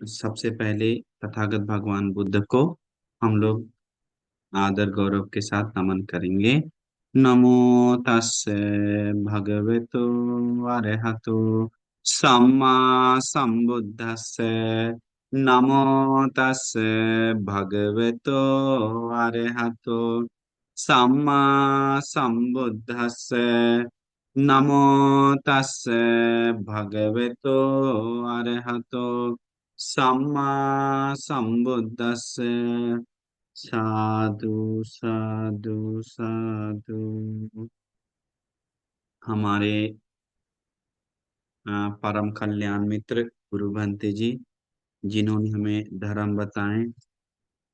सबसे पहले तथागत भगवान बुद्ध को हम लोग आदर गौरव के साथ नमन करेंगे। नमो तस्से भगवतो अरहतो सम्मा संबुद्धस्से। नमो तस्से भगवतो अरहतो सम्मा संबुद्धस्से। नमो तस्से भगवतो अरहतो सम्मा संबुद्धस्से। साधु साधु साधु। हमारे परम कल्याण मित्र गुरु भंते जी, जिन्होंने हमें धर्म बताए,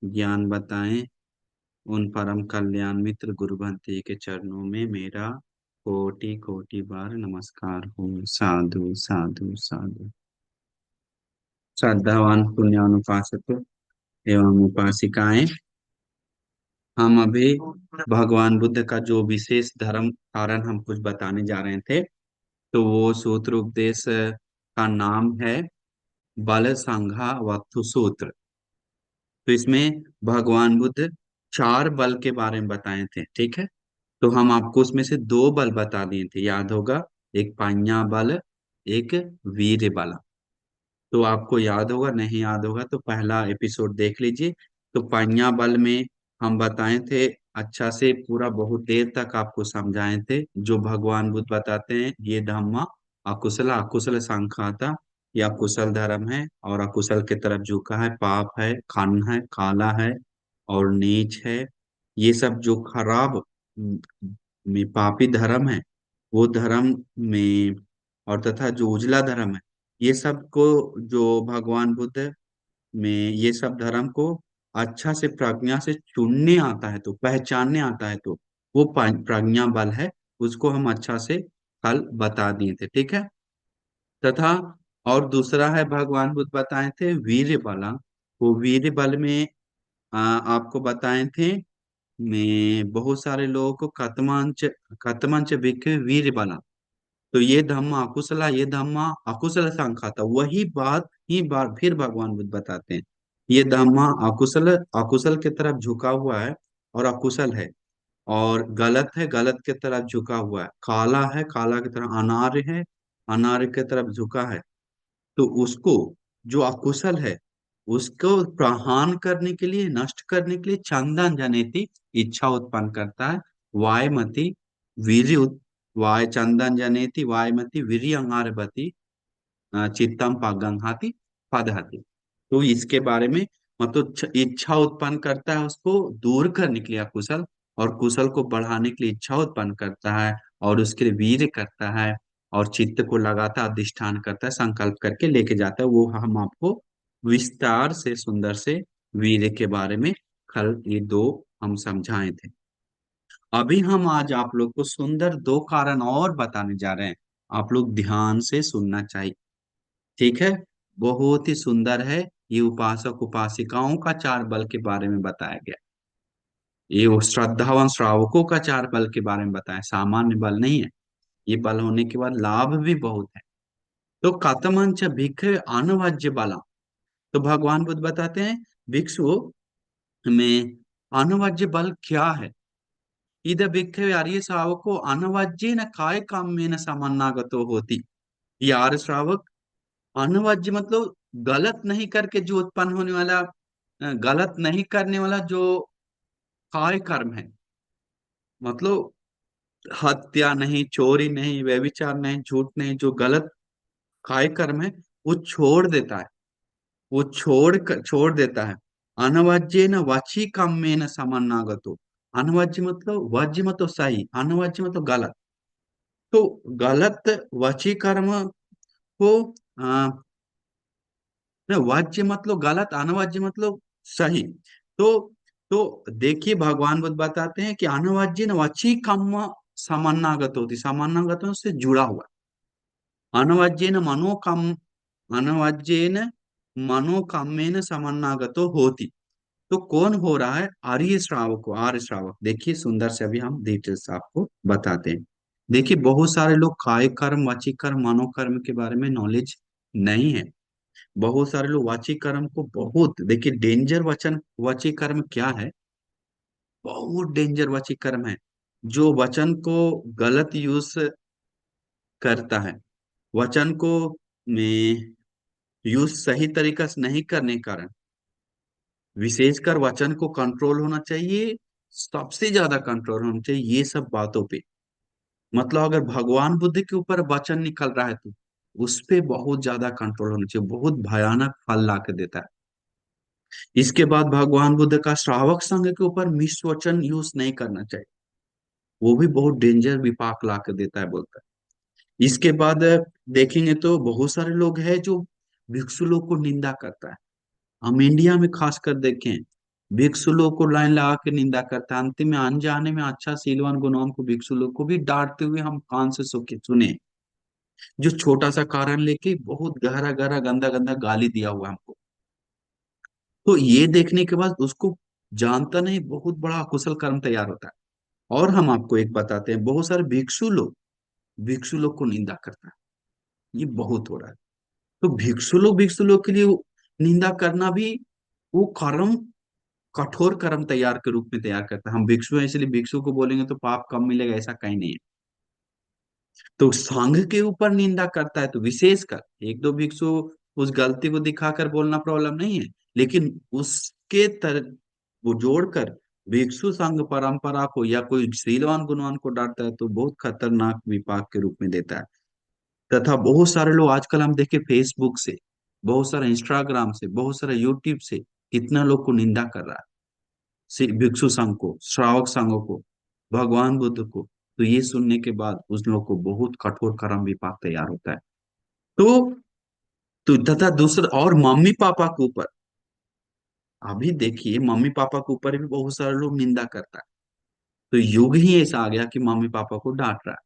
ज्ञान बताए, उन परम कल्याण मित्र गुरु भंते जी के चरणों में मेरा कोटि कोटि बार नमस्कार हो। साधु साधु साधु। श्रद्धावान पुण्यानुपासक एवं उपासिकाएं, हम अभी भगवान बुद्ध का जो विशेष धर्म कारण हम कुछ बताने जा रहे थे, तो वो सूत्र उपदेश का नाम है बल संघा वक्तु सूत्र। तो इसमें भगवान बुद्ध चार बल के बारे में बताए थे, ठीक है। तो हम आपको उसमें से दो बल बता दिए थे, याद होगा। एक पाइया बल, एक वीर बल। तो आपको याद होगा, नहीं याद होगा तो पहला एपिसोड देख लीजिए। तो पाइया बल में हम बताए थे, अच्छा से पूरा बहुत देर तक आपको समझाए थे। जो भगवान बुद्ध बताते हैं ये धम्मा अकुशल अकुशल संखाता, ये अकुशल धर्म है और अकुशल की तरफ झुका है, पाप है, खन है, काला है और नीच है। ये सब जो खराब में पापी धर्म है, वो धर्म में, और तथा जो उजला धर्म है, ये सब को जो भगवान बुद्ध में ये सब धर्म को अच्छा से प्रज्ञा से चुनने आता है, तो पहचानने आता है, तो वो प्रज्ञा बल है। उसको हम अच्छा से कल बता दिए थे, ठीक है। तथा और दूसरा है भगवान बुद्ध बताए थे वीर बल। वो वीर बल में आपको बताए थे, में बहुत सारे लोगों को कतमंच कतमंच भिक्खु वीर बल। तो ये धम्मा अकुशला, ये धम्मा अकुशल संखाता, वही बात ही बार फिर भगवान बुद्ध बताते हैं। ये धम्मा अकुशल अकुशल की तरफ झुका हुआ है और अकुशल है, और गलत है, गलत की तरफ झुका हुआ है, काला है, काला की तरफ, अनार्य है, अनार्य की तरफ झुका है। तो उसको, जो अकुशल है, उसको प्रहान करने के लिए, नष्ट करने के लिए चंदन जनेती इच्छा उत्पन्न करता है। वायमती वीर्य वाय चंदन जनेती वायमती वीर्य अंगारबती चित्तम पगंहाति पदहति। तो इसके बारे में, मतलब इच्छा उत्पन्न करता है उसको दूर करने के लिए अकुशल, और कुशल को बढ़ाने के लिए इच्छा उत्पन्न करता है, और उसके लिए वीर्य करता है, और चित्त को लगातार अधिष्ठान करता है, संकल्प करके लेके जाता है। वो हम आपको विस्तार से सुंदर से वीर्य के बारे में कल ये दो हम समझाए थे। अभी हम आज आप लोग को सुंदर दो कारण और बताने जा रहे हैं। आप लोग ध्यान से सुनना चाहिए, ठीक है। बहुत ही सुंदर है। ये उपासक उपासिकाओं का चार बल के बारे में बताया गया। ये वो श्रद्धावान श्रावकों का चार बल के बारे में बताया, सामान्य बल नहीं है। ये बल होने के बाद लाभ भी बहुत है। तो कतमंच भिक्ख अनवज्य बला। तो भगवान बुद्ध बताते हैं भिक्षु में अनवज्य बल क्या है। इद भिक्ख आर्य श्रावको अनवज्य न काय काम में न समन्नागतो होती। ये आर्य श्रावक, अनवज्य मतलब गलत नहीं करके जो उत्पन्न होने वाला, गलत नहीं करने वाला जो काय कर्म है, मतलब हत्या नहीं, चोरी नहीं, व्यभिचार नहीं, झूठ नहीं, जो गलत काय कर्म है वो छोड़ देता है। वो छोड़ देता है। अनवज्य न वची कम में न समन्नागतो। अनवज्य मतलब, वज्य मतलब सही, अनवज्य मतलब गलत। तो गलत वची कर्म को, नहीं, वाज्य मतलब गलत, अनवाज्य मतलब सही। तो तो देखिए भगवान बुद्ध बताते हैं कि अनवाज्य न अच्छी कम समानागत होती, समानागतों से जुड़ा हुआ। अनवाज्य न मनोकम, अनवाज्य न मनोकाम्येन समानागतो होती। तो कौन हो रहा है? आर्य श्रावक, आर्य श्रावक। देखिए सुंदर से अभी हम डिटेल्स आपको बताते हैं। देखिए बहुत सारे लोग काय कर्म, वाचिक कर्म, मनोकर्म के बारे में नॉलेज नहीं है। बहुत सारे लोग वाची कर्म को बहुत, देखिए डेंजर वचन वाची कर्म क्या है, बहुत डेंजर वाची कर्म है। जो वचन को गलत यूज करता है, वचन को में यूज सही तरीका से नहीं करने के कारण, विशेषकर वचन को कंट्रोल होना चाहिए, सबसे ज्यादा कंट्रोल होना चाहिए ये सब बातों पे। मतलब अगर भगवान बुद्ध के ऊपर वचन निकल रहा है तो उस पे बहुत ज्यादा कंट्रोल होना चाहिए, बहुत भयानक फल ला के देता है। इसके बाद भगवान बुद्ध का श्रावक संघ के ऊपर मिस वचन यूज नहीं करना चाहिए, वो भी बहुत डेंजर विपाक ला के देता है, बोलता है। इसके बाद देखेंगे तो बहुत सारे लोग हैं जो भिक्षु लोग को निंदा करता है। हम इंडिया में खासकर देखें, भिक्षु लोग को लाइन लगा के निंदा करता है, अंतिम में अनजाने में अच्छा सीलवान गुणवान को भिक्षु लोग को भी डांटते हुए हम कान से सुने, जो छोटा सा कारण लेके बहुत गहरा गहरा गंदा गंदा गाली दिया हुआ है हमको। तो ये देखने के बाद उसको जानता नहीं बहुत बड़ा अकुशल कर्म तैयार होता है। और हम आपको एक बताते हैं, बहुत सारे भिक्षु लोग को निंदा करता है, ये बहुत हो रहा है। तो भिक्षु लोग के लिए निंदा करना भी वो कर्म, कठोर कर्म तैयार के रूप में तैयार करता है। हम भिक्षु हैं इसलिए भिक्षु को बोलेंगे तो पाप कम मिलेगा, ऐसा कहीं नहीं है। तो संघ के ऊपर निंदा करता है तो विशेषकर एक दो भिक्षु उस गलती को दिखाकर बोलना प्रॉब्लम नहीं है, लेकिन उसके तर वो जोड़कर भिक्षु संघ परंपरा को या कोई शीलवान गुणवान को डांटता है तो बहुत खतरनाक विपाक के रूप में देता है। तथा बहुत सारे लोग आजकल हम देखे फेसबुक से, बहुत सारे इंस्टाग्राम से, बहुत सारे यूट्यूब से कितना लोग को निंदा कर रहा है, भिक्षु संघ को, श्रावक संघों को, भगवान बुद्ध को। तो ये सुनने के बाद उस लोग को बहुत कठोर कर्म विपाक तैयार होता है। तो तथा दूसरा और मम्मी पापा के ऊपर, अभी देखिए मम्मी पापा के ऊपर भी बहुत सारे लोग निंदा करता है। तो युग ही ऐसा आ गया कि मम्मी पापा को डांट रहा है,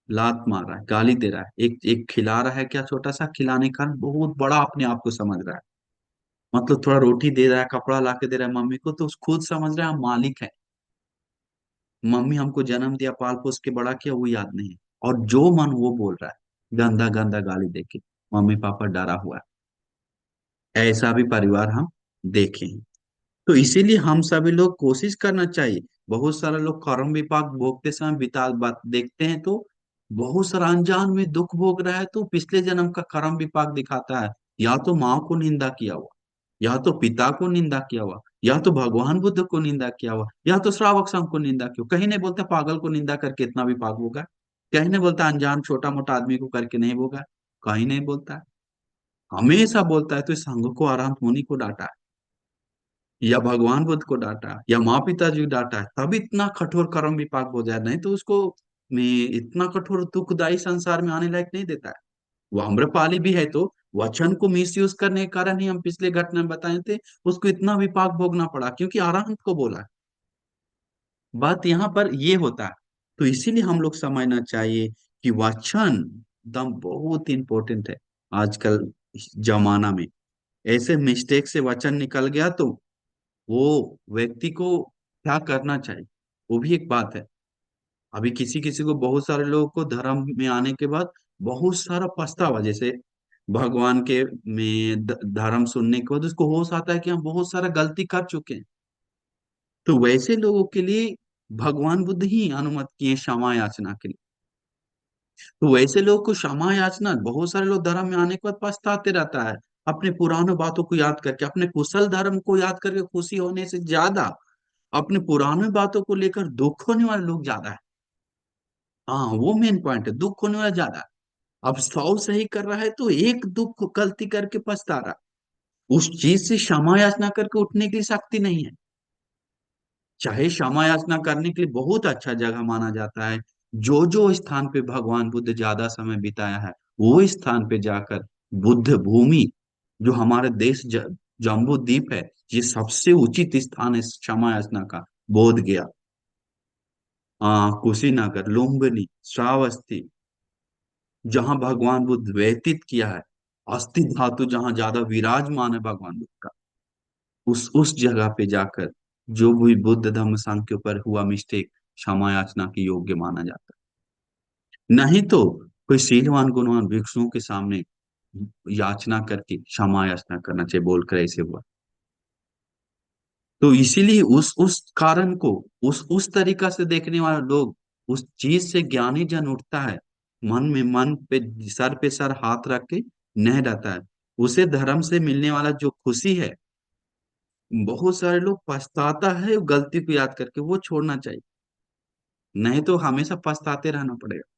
लात मार रहा है, गाली दे रहा है, एक एक खिला रहा है, क्या छोटा सा खिलाने का बहुत बड़ा अपने आप को समझ रहा है। मतलब थोड़ा रोटी दे रहा है, कपड़ा ला के दे रहा है मम्मी को, तो खुद समझ रहा है हम मालिक है, मम्मी हमको जन्म दिया, पाल पोस के बड़ा किया, वो याद नहीं है। और जो मन वो बोल रहा है, गंदा गंदा गाली देके, मम्मी पापा डरा हुआ है, ऐसा भी परिवार हम देखे हैं। तो इसीलिए हम सभी लोग कोशिश करना चाहिए। बहुत सारे लोग कर्म विपाक भोगते समय बिता बात देखते हैं तो बहुत सारा अनजान में दुख भोग रहा है, तो पिछले जन्म का कर्म विपाक दिखाता है। या तो माँ को निंदा किया हुआ, या तो पिता को निंदा किया हुआ, या तो भगवान बुद्ध को निंदा किया हुआ, या तो श्रावक संघ को निंदा किया हुआ। कहीं नहीं बोलता पागल को निंदा करके इतना विपाक होगा, कहीं नहीं बोलता अनजान छोटा मोटा आदमी को करके नहीं होगा, कहीं नहीं बोलता है। हमेशा बोलता है तो इस संघ को आराम होनी को डांटा, या भगवान बुद्ध को डांटा, या माँ पिताजी को डांटा है, तब इतना कठोर कर्म विपाक हो जाए, नहीं तो उसको में इतना कठोर दुखदाई संसार में आने लायक नहीं देता है। वो आम्रपाली भी है तो वचन को मिसयूज करने के कारण ही हम पिछले घटना में बताए थे, उसको इतना विपाक भोगना पड़ा क्योंकि आराम को बोला। बात यहाँ पर ये होता है। तो इसीलिए हम लोग समझना चाहिए कि वचन दम बहुत इंपॉर्टेंट है आजकल जमाना में। ऐसे मिस्टेक से वचन निकल गया तो वो व्यक्ति को क्या करना चाहिए, वो भी एक बात है। अभी किसी किसी को, बहुत सारे लोगों को धर्म में आने के बाद बहुत सारा पछतावा, जैसे भगवान के में धर्म सुनने के बाद उसको होश आता है कि हम बहुत सारा गलती कर चुके हैं। तो वैसे लोगों के लिए भगवान बुद्ध ही अनुमति किए क्षमा याचना के लिए। तो वैसे लोगों को क्षमा याचना, बहुत सारे लोग धर्म में आने के बाद पछताते रहता है, अपने पुराने बातों को याद करके, अपने कुशल धर्म को याद करके खुशी होने से ज्यादा अपने पुराने बातों को लेकर दुख होने वाले लोग ज्यादा है। हाँ वो मेन पॉइंट है, दुख होने वाला ज्यादा है। अब 100 सही कर रहा है तो एक दुख गलती करके पछता रहा, उस चीज से क्षमा याचना करके उठने की शक्ति नहीं है। चाहे क्षमा याचना करने के लिए बहुत अच्छा जगह माना जाता है, जो जो स्थान पे भगवान बुद्ध ज्यादा समय बिताया है वो स्थान पे जाकर बुद्ध भूमि, जो हमारे देश जम्बू द्वीप है, ये सबसे उचित स्थान है क्षमा याचना का। बोध गया, कुशीनगर, लुम्बिनी, श्रावस्ती, जहां भगवान बुद्ध व्यतीत किया है, अस्थि धातु जहां ज्यादा विराजमान है भगवान बुद्ध का, उस जगह पे जाकर जो भी बुद्ध धम्म संघ के ऊपर हुआ मिस्टेक, क्षमा याचना के योग्य माना जाता है। नहीं तो कोई शीलवान गुणवान भिक्षुओं के सामने याचना करके क्षमा याचना करना चाहिए, बोलकर ऐसे हुआ। तो इसीलिए उस कारण को, उस तरीका से देखने वाले लोग, उस चीज से ज्ञानी जन उठता है, मन पे, सर पे सर हाथ रख के नहीं रहता है। उसे धर्म से मिलने वाला जो खुशी है, बहुत सारे लोग पछताता है गलती को याद करके, वो छोड़ना चाहिए, नहीं तो हमेशा पछताते रहना पड़ेगा।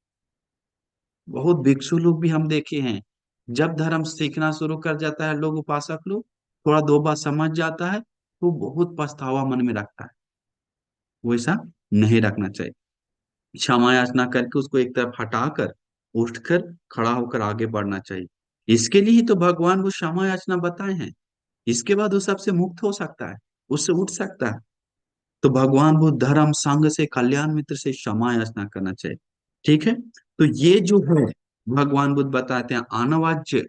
बहुत भिक्षु लोग भी हम देखे हैं, जब धर्म सीखना शुरू कर जाता है लोग, उपासक लोग, थोड़ा दो बात समझ जाता है तो बहुत पछतावा मन में रखता है। वैसा नहीं रखना चाहिए। क्षमा याचना करके उसको एक तरफ हटाकर उठकर खड़ा होकर आगे बढ़ना चाहिए। इसके लिए ही तो भगवान वो क्षमा याचना बताए हैं। इसके बाद वो सबसे मुक्त हो सकता है, उससे उठ सकता है। तो भगवान वो धर्म संघ से, कल्याण मित्र से क्षमा याचना करना चाहिए। ठीक है। तो ये जो है, भगवान बुद्ध बताते हैं अनवाज्य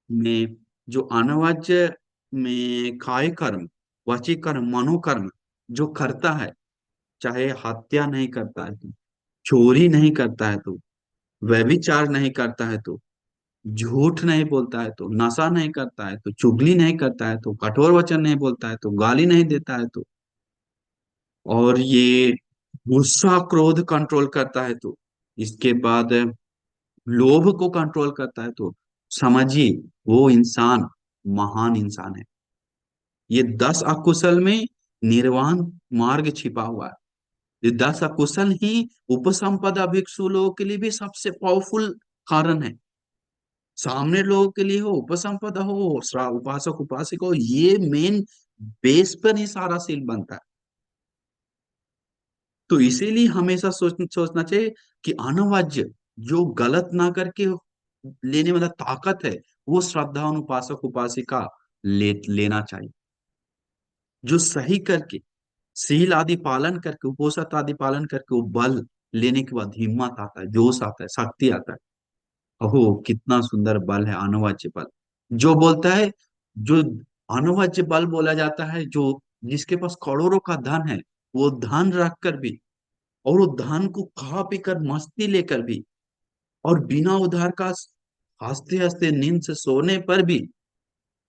में, जो अनवाज्य में काय कर्म, वाची कर्म, मनोकर्म जो करता है, चाहे हत्या नहीं करता है तो, चोरी नहीं करता है तो, व्यभिचार नहीं करता है तो, झूठ नहीं बोलता है तो, नशा नहीं करता है तो, चुगली नहीं करता है तो, कठोर वचन नहीं बोलता है तो, गाली नहीं देता है तो, और ये गुस्सा क्रोध कंट्रोल करता है तो, इसके बाद लोभ को कंट्रोल करता है तो, समझिए वो इंसान महान इंसान है। ये 10 अकुशल में निर्वाण मार्ग छिपा हुआ है। ये 10 अकुशल ही उपसंपदा भिक्षु लोगों के लिए भी सबसे पावरफुल कारण है। सामने लोगों के लिए हो, उपसंपदा हो, उपासक उपासिका हो, ये मेन बेस पर ही सारा सील बनता है। तो इसीलिए हमेशा सोचना चाहिए कि अनवाज्य, जो गलत ना करके लेने वाला ताकत है, वो श्रद्धा उपासक उपासिका लेना चाहिए। जो सही करके, शील आदि पालन करके, उपोषण आदि पालन करके वो बल लेने के बाद हिम्मत आता है, जोश आता है, शक्ति आता है। अहो कितना सुंदर बल है अनवज्य बल। जो बोलता है, जो अनवज्य बल बोला जाता है, जो जिसके पास करोड़ों का धन है, वो धन रख कर भी, और वो धन को खा पी कर मस्ती लेकर भी, और बिना उधार का हंसते हंसते नींद से सोने पर भी,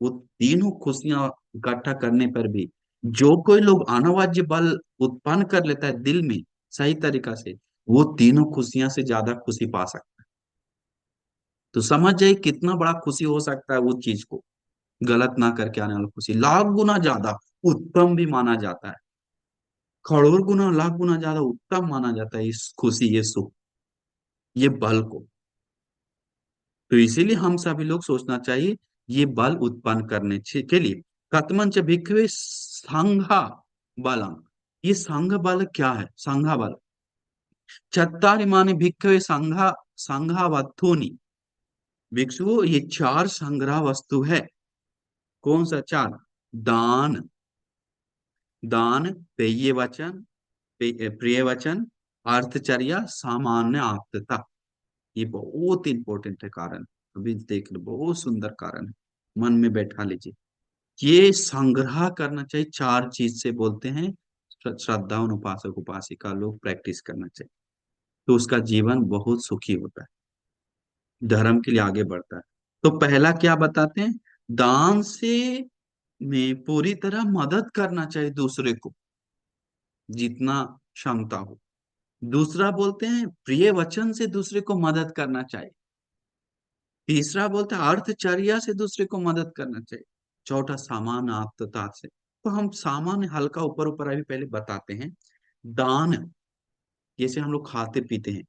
वो तीनों खुशियां इकट्ठा करने पर भी, जो कोई लोग अनवाज्य बल उत्पन्न कर लेता है दिल में सही तरीका से, वो तीनों खुशियां से ज्यादा खुशी पा सकता है। तो समझ जाइए कितना बड़ा खुशी हो सकता है उस चीज को, गलत ना करके आने वाला खुशी लाख गुना ज्यादा उत्तम भी माना जाता है। करोड़ गुना लाख गुना ज्यादा उत्तम माना जाता है इस खुशी, ये सुख, ये बल को। तो इसीलिए हम सभी लोग सोचना चाहिए, ये बल उत्पन्न करने के लिए कतमंच भिक्खवे संघा बलम। ये संघ बल क्या है? संघा बल चत्तारि माने भिक्खवे संघा, संघा वत्थूनि। भिक्षुओं ये चार संग्रह वस्तु है। कौन सा चार? दान, दान, पेय वचन, प्रिय वचन, अर्थचर्या, सामान्य आप्तता। ये बहुत इंपॉर्टेंट है कारण, अभी देख लो, बहुत सुंदर कारण है, मन में बैठा लीजिए। ये संग्रह करना चाहिए, चार चीज से बोलते हैं श्रद्धा उपासक उपासिका लोग प्रैक्टिस करना चाहिए, तो उसका जीवन बहुत सुखी होता है, धर्म के लिए आगे बढ़ता है। तो पहला क्या बताते हैं? दान से में पूरी तरह मदद करना चाहिए दूसरे को, जितना क्षमता हो। दूसरा बोलते हैं प्रिय वचन से दूसरे को मदद करना चाहिए। तीसरा बोलते हैं अर्थचर्या से दूसरे को मदद करना चाहिए। चौथा सामान्य आत्मता से। तो हम सामान्य हल्का ऊपर ऊपर अभी पहले बताते हैं। दान, जैसे हम लोग खाते पीते हैं,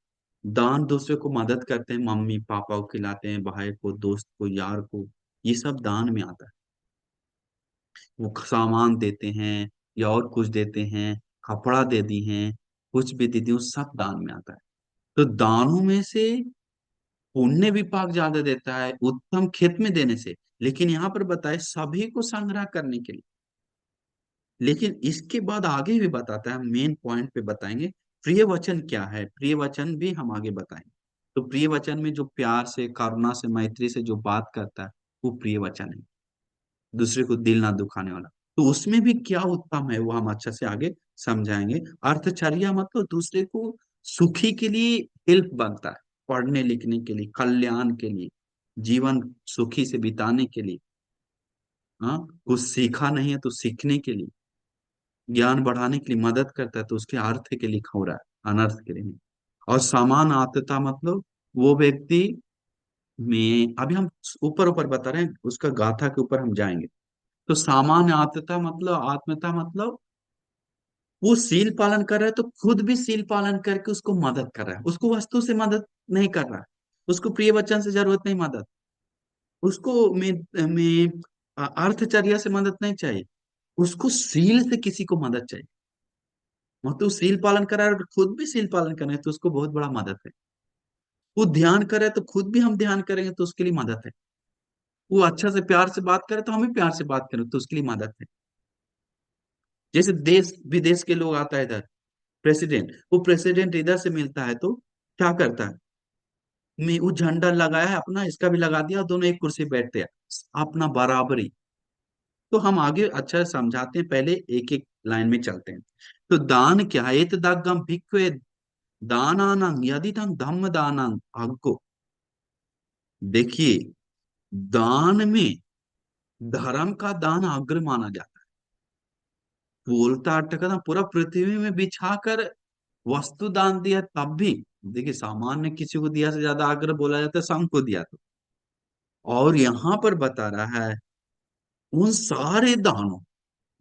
दान दूसरे को मदद करते हैं, मम्मी पापा को खिलाते हैं, भाई को, दोस्त को, यार को, ये सब दान में आता है। वो सामान देते हैं या और कुछ देते हैं, कपड़ा दे दी हैं, कुछ भी दे दी, वो सब दान में आता है। तो दानों में से पुण्य विपाक ज्यादा देता है उत्तम खेत में देने से। लेकिन यहाँ पर बताए सभी को संग्रह करने के लिए। लेकिन इसके बाद आगे भी बताता है, मेन पॉइंट पे बताएंगे प्रिय वचन क्या है। प्रिय वचन भी हम आगे बताएंगे। तो प्रिय वचन में जो प्यार से, करुणा से, मैत्री से जो बात करता है, वो प्रिय वचन है, दूसरे को दिल ना दुखाने वाला। तो उसमें भी क्या उत्तम है वो हम अच्छा से आगे समझाएंगे। अर्थचर्या मतलब दूसरे को सुखी के लिए हेल्प बनता है, पढ़ने लिखने के लिए, कल्याण के लिए, जीवन सुखी से बिताने के लिए, हाँ, कुछ सीखा नहीं है तो सीखने के लिए, ज्ञान बढ़ाने के लिए मदद करता है, तो उसके अर्थ के लिए हो रहा है, अनर्थ के लिए नहीं। और समान आत्मता मतलब वो व्यक्ति में, अभी हम ऊपर ऊपर बता रहे हैं, उसका गाथा के ऊपर हम जाएंगे। तो सामान्य आत्मता मतलब वो सील पालन कर रहा है तो खुद भी सील पालन करके उसको मदद कर रहा है, उसको वस्तु से मदद नहीं कर रहा है, उसको प्रिय वचन से जरूरत नहीं मदद, उसको में अर्थचर्या से मदद नहीं चाहिए, उसको सील से किसी को मदद चाहिए। मतलब सील पालन कर रहा है और खुद भी सील पालन कर रहे हैं तो उसको बहुत बड़ा मदद है। वो ध्यान करे तो खुद भी हम ध्यान करेंगे तो उसके लिए मदद है। वो अच्छा से प्यार से बात करे तो हम भी प्यार से बात करें तो उसके लिए मदद है। जैसे देश विदेश के लोग आता है इधर, प्रेसिडेंट, वो प्रेसिडेंट इधर से मिलता है तो क्या करता है, मैं वो झंडा लगाया है अपना, इसका भी लगा दिया, दोनों एक कुर्सी पे बैठते हैं, अपना बराबरी। तो हम आगे अच्छा से समझाते हैं, पहले एक एक लाइन में चलते हैं। तो दान क्या है, एत दग्गम भिक्खवे दानानं यदि तंग धम्म दानं अग्गो। देखिए, दान में धर्म का दान अग्र माना जाता है। बोलता अटका था, पूरा पृथ्वी में बिछाकर वस्तु दान दिया तब भी, देखिए सामान्य किसी को दिया से ज्यादा आग्रह बोला जाता है संघ को दिया तो। और यहाँ पर बता रहा है उन सारे दानों,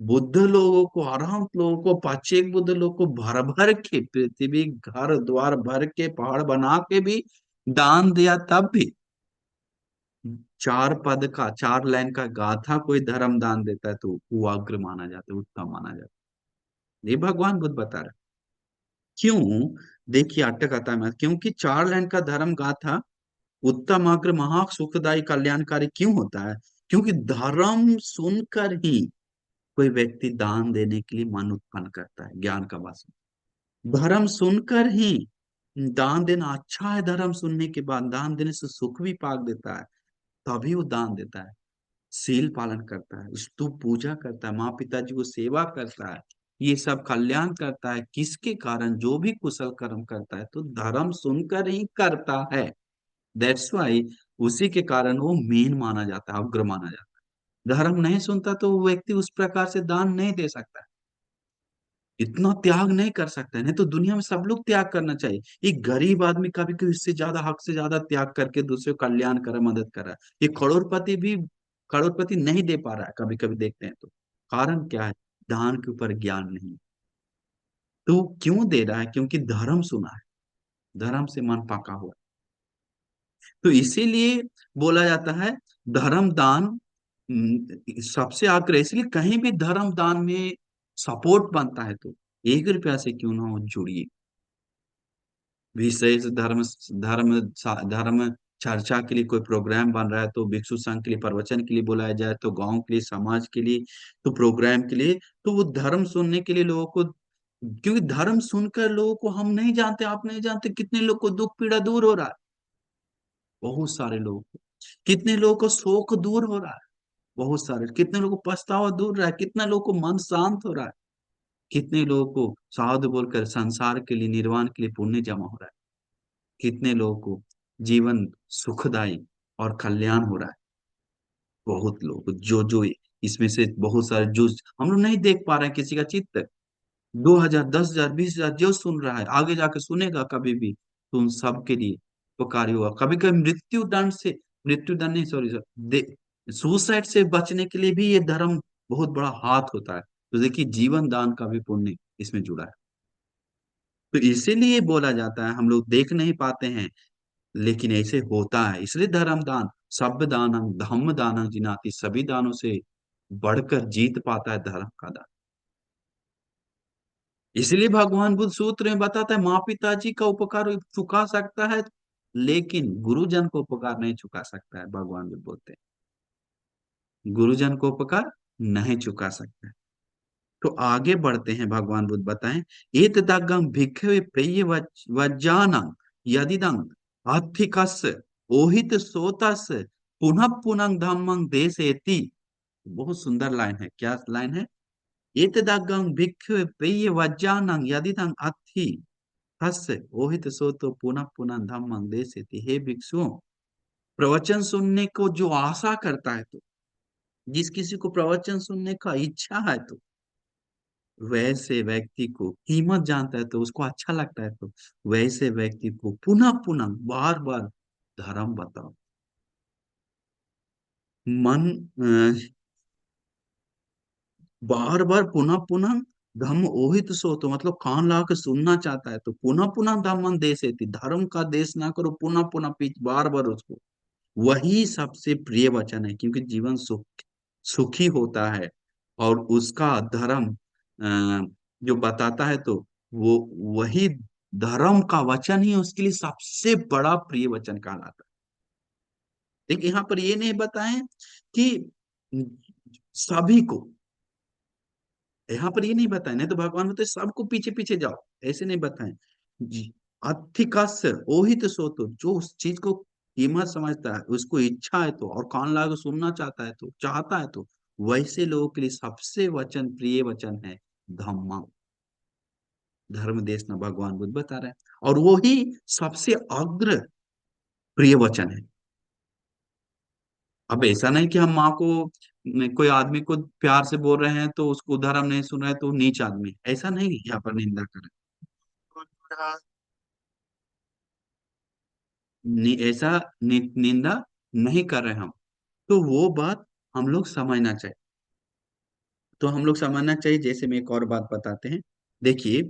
बुद्ध लोगों को, अरहंत लोगों को, पाचेक बुद्ध लोगों को भर भर के पृथ्वी घर द्वार भर के पहाड़ बना के भी दान दिया तब भी, चार पद का, चार लाइन का गाथा कोई धर्म दान देता है तो वो अग्र माना जाता है, उत्तम माना जाता है। ये भगवान बुद्ध बता रहे हैं। क्यों? देखिए अट्टकथा में, क्योंकि चार लाइन का धर्म गाथा उत्तम अग्र महा सुखदायी कल्याणकारी क्यों होता है? क्योंकि धर्म सुनकर ही कोई व्यक्ति दान देने के लिए मन उत्पन्न करता है, ज्ञान का वासना। धर्म सुनकर ही दान देना अच्छा है, धर्म सुनने के बाद दान देने से सुख भी पाक देता है, तभी वो दान देता है। सील पालन करता है, स्तुप पूजा करता है, माँ पिताजी को सेवा करता है, ये सब कल्याण करता है, किसके कारण? जो भी कुशल कर्म करता है तो धर्म सुनकर ही करता है। दैट्स वाई उसी के कारण वो मेन माना जाता है, अग्र माना जाता है। धर्म नहीं सुनता तो वो व्यक्ति उस प्रकार से दान नहीं दे सकता, इतना त्याग नहीं कर सकता है। नहीं तो दुनिया में सब लोग त्याग करना चाहिए। एक गरीब आदमी कभी कभी इससे ज्यादा, हक से ज्यादा त्याग करके दूसरे को कल्याण कर मदद कर रहा है। ये करोड़पति भी करोड़पति नहीं दे पा रहा है, कभी कभी देखते हैं तो। कारण क्या है? दान के ऊपर ज्ञान नहीं। तो वो क्यों दे रहा है? क्योंकि धर्म सुना है, धर्म से मन पका हुआ है। तो इसीलिए बोला जाता है धर्म दान सबसे आग्रह, इसलिए कहीं भी धर्म दान में सपोर्ट बनता है तो 1 रुपया से क्यों ना हो जुड़िए। विशेष धर्म धर्म धर्म चर्चा के लिए कोई प्रोग्राम बन रहा है तो भिक्षु संघ के लिए प्रवचन के लिए बुलाया जाए, तो गांव के लिए, समाज के लिए, तो प्रोग्राम के लिए, तो वो धर्म सुनने के लिए लोगों को, क्योंकि धर्म सुनकर लोगों को, हम नहीं जानते, आप नहीं जानते कितने लोग को दुख पीड़ा दूर हो रहा है, बहुत सारे लोगों को। कितने लोगों को शोक दूर हो रहा है, बहुत सारे। कितने लोगों को पछतावा दूर रहा है, कितना लोगों को मन शांत हो रहा है, कितने लोगों को साधु बोलकर संसार के लिए, निर्वाण के लिए पुण्य जमा हो रहा है, कितने लोगों को जीवन सुखदायी और कल्याण हो रहा है। बहुत लोग जो इसमें से बहुत सारे जो हम लोग नहीं देख पा रहे हैं किसी का चित्त, 2,000, 10,000, 20,000 जो सुन रहा है, आगे जाके सुनेगा कभी भी, तो उन सब के लिए उपकारी होगा। कभी कभी मृत्यु दंड से, मृत्यु दंड नहीं, सॉरी सर, सुसाइड से बचने के लिए भी ये धर्म बहुत बड़ा हाथ होता है। तो देखिए जीवन दान का भी पुण्य इसमें जुड़ा है। तो इसीलिए बोला जाता है, हम लोग देख नहीं पाते हैं लेकिन ऐसे होता है। इसलिए धर्म दान, सभ्य दानंग धम्म दानंग जिनाति, सभी दानों से बढ़कर जीत पाता है धर्म का दान। इसलिए भगवान बुद्ध सूत्र में बताता है माँ पिताजी का उपकार चुका सकता है लेकिन गुरुजन को उपकार नहीं चुका सकता है। भगवान बुद्ध बोलते हैं गुरुजन को उपकार नहीं चुका सकता है। तो आगे बढ़ते हैं, भगवान बुद्ध बताएं, एत दग्गम भिक्खवे प्रिय वज्जानं यदिदं आत्थिकस्य ओहित सोतस्य पुनः पुनः धम्मं देशेति। बहुत सुंदर लाइन है, क्या लाइन है? एत दग्गम भिक्खवे प्रिय वज्जानं यदिदं अत्थि तस्य ओहित सोतो पुनः पुनः धम्मं देशेति। हे भिक्षुओं, प्रवचन सुनने को जो आशा करता है, तो जिस किसी को प्रवचन सुनने का इच्छा है, तो वैसे व्यक्ति को कीमत जानता है, तो उसको अच्छा लगता है, तो वैसे व्यक्ति को पुनः पुनः बार बार धर्म बताओ। मन बार बार पुनः पुनः धम्म ओहित सो, तो मतलब कान ला के सुनना चाहता है, तो पुनः पुनः धम्मं देशेति, धर्म का देश ना करो, पुनः पुनः पीछ बार बार उसको। वही सबसे प्रिय वचन है, क्योंकि जीवन सुखी होता है, और उसका धर्म जो बताता है, तो वो वही धर्म का वचन ही उसके लिए सबसे बड़ा प्रिय वचन कहलाता है। लेकिन यहाँ पर ये नहीं बताएं कि सभी को, यहाँ पर ये नहीं बताएं, नहीं तो भगवान बताए सबको पीछे पीछे जाओ, ऐसे नहीं बताएं। जी, अधिकस्य ओहित सो, तो जो उस चीज को कीमत समझता है, उसको इच्छा है, तो और कान लगा के सुनना चाहता है, तो चाहता है, तो वैसे लोगों के लिए सबसे वचन प्रिय वचन है धम्मा, धर्म देश न, भगवान बुद्ध बता रहे हैं, और वो ही सबसे अग्र प्रिय वचन है। अब ऐसा नहीं कि हम माँ को, कोई आदमी को प्यार से बोल रहे हैं तो उसको धर्म नहीं सुन रहे तो नीच आदमी, ऐसा नहीं यहाँ पर निंदा करें। ऐसा निंदा नहीं कर रहे हम, तो वो बात हम लोग समझना चाहिए। तो हम लोग समझना चाहिए, जैसे मैं एक और बात बताते हैं। देखिए,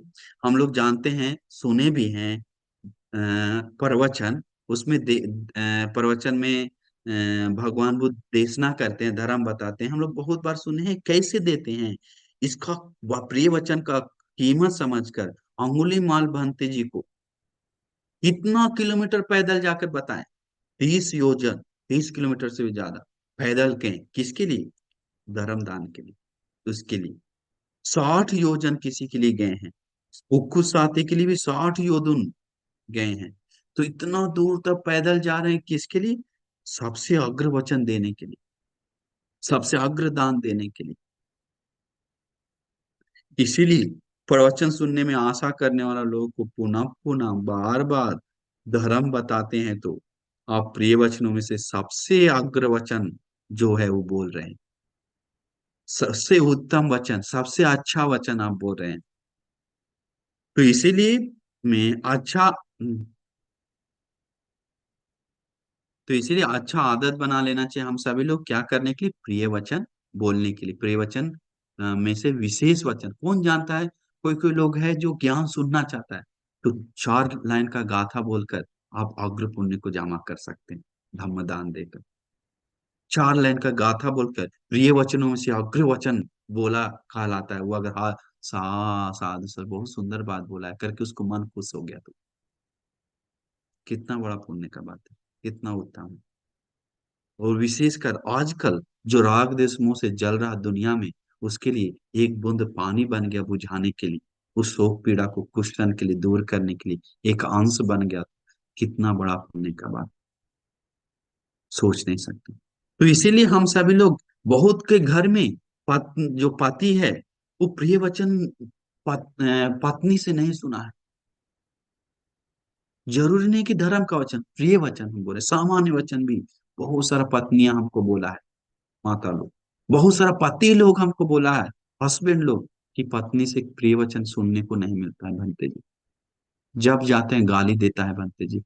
हम लोग जानते हैं, सुने भी हैं प्रवचन, उसमें प्रवचन में भगवान बुद्ध देशना करते हैं, धर्म बताते हैं, हम लोग बहुत बार सुने हैं, कैसे देते हैं इसका प्रिय वचन का कीमत समझकर। अंगुली माल भंते जी को कितना किलोमीटर पैदल जाकर बताएं, 30 योजन, 30 किलोमीटर से भी ज्यादा पैदल के, किसके लिए? धर्म दान के लिए, उसके लिए 60 योजन किसी के लिए गए हैं, उक्खू साथी के लिए भी 60 योजन गए हैं। तो इतना दूर तक पैदल जा रहे हैं, किसके लिए? सबसे अग्र वचन देने के लिए, सबसे अग्र दान देने के लिए। इसीलिए प्रवचन सुनने में आशा करने वाला लोगों को पुनः पुनः बार बार धर्म बताते हैं, तो आप प्रिय वचनों में से सबसे अग्र वचन जो है वो बोल रहे हैं, सबसे उत्तम वचन, सबसे अच्छा वचन आप बोल रहे हैं। तो इसीलिए मैं अच्छा तो इसीलिए अच्छा आदत बना लेना चाहिए हम सभी लोग, क्या करने के लिए? प्रिय वचन बोलने के लिए। प्रिय वचन में से विशेष वचन कौन जानता है? कोई कोई लोग है जो ज्ञान सुनना चाहता है, तो 4 लाइन का गाथा बोलकर आप अग्र पुण्य को जमा कर सकते हैं, धम्मदान देकर। 4 लाइन का गाथा बोलकर प्रिय वचनों में से अग्र वचन बोला कहलाता है वो। अगर हाँ, साधु सर बहुत सुंदर बात बोला है करके उसको मन खुश हो गया, तो कितना बड़ा पुण्य का बात है, कितना उत्तम है। और विशेषकर आजकल जो राग देश मोह से जल रहा दुनिया में, उसके लिए एक बूंद पानी बन गया बुझाने के लिए, उस शोक पीड़ा को कुछ क्षण के लिए दूर करने के लिए एक अंश बन गया, कितना बड़ा पुण्य का बात, सोच नहीं सकते। तो इसीलिए हम सभी लोग, बहुत के घर में जो पति है वो प्रिय वचन पत्नी से नहीं सुना है। जरूरी नहीं कि धर्म का वचन, प्रिय वचन हम बोले, सामान्य वचन भी बहुत सारा पत्नियां हमको बोला है, माता लोग, बहुत सारा पति लोग हमको बोला है, हस्बैंड लोग, कि पत्नी से प्रिय वचन सुनने को नहीं मिलता है भंते जी। जब जाते हैं गाली देता है भंते जी।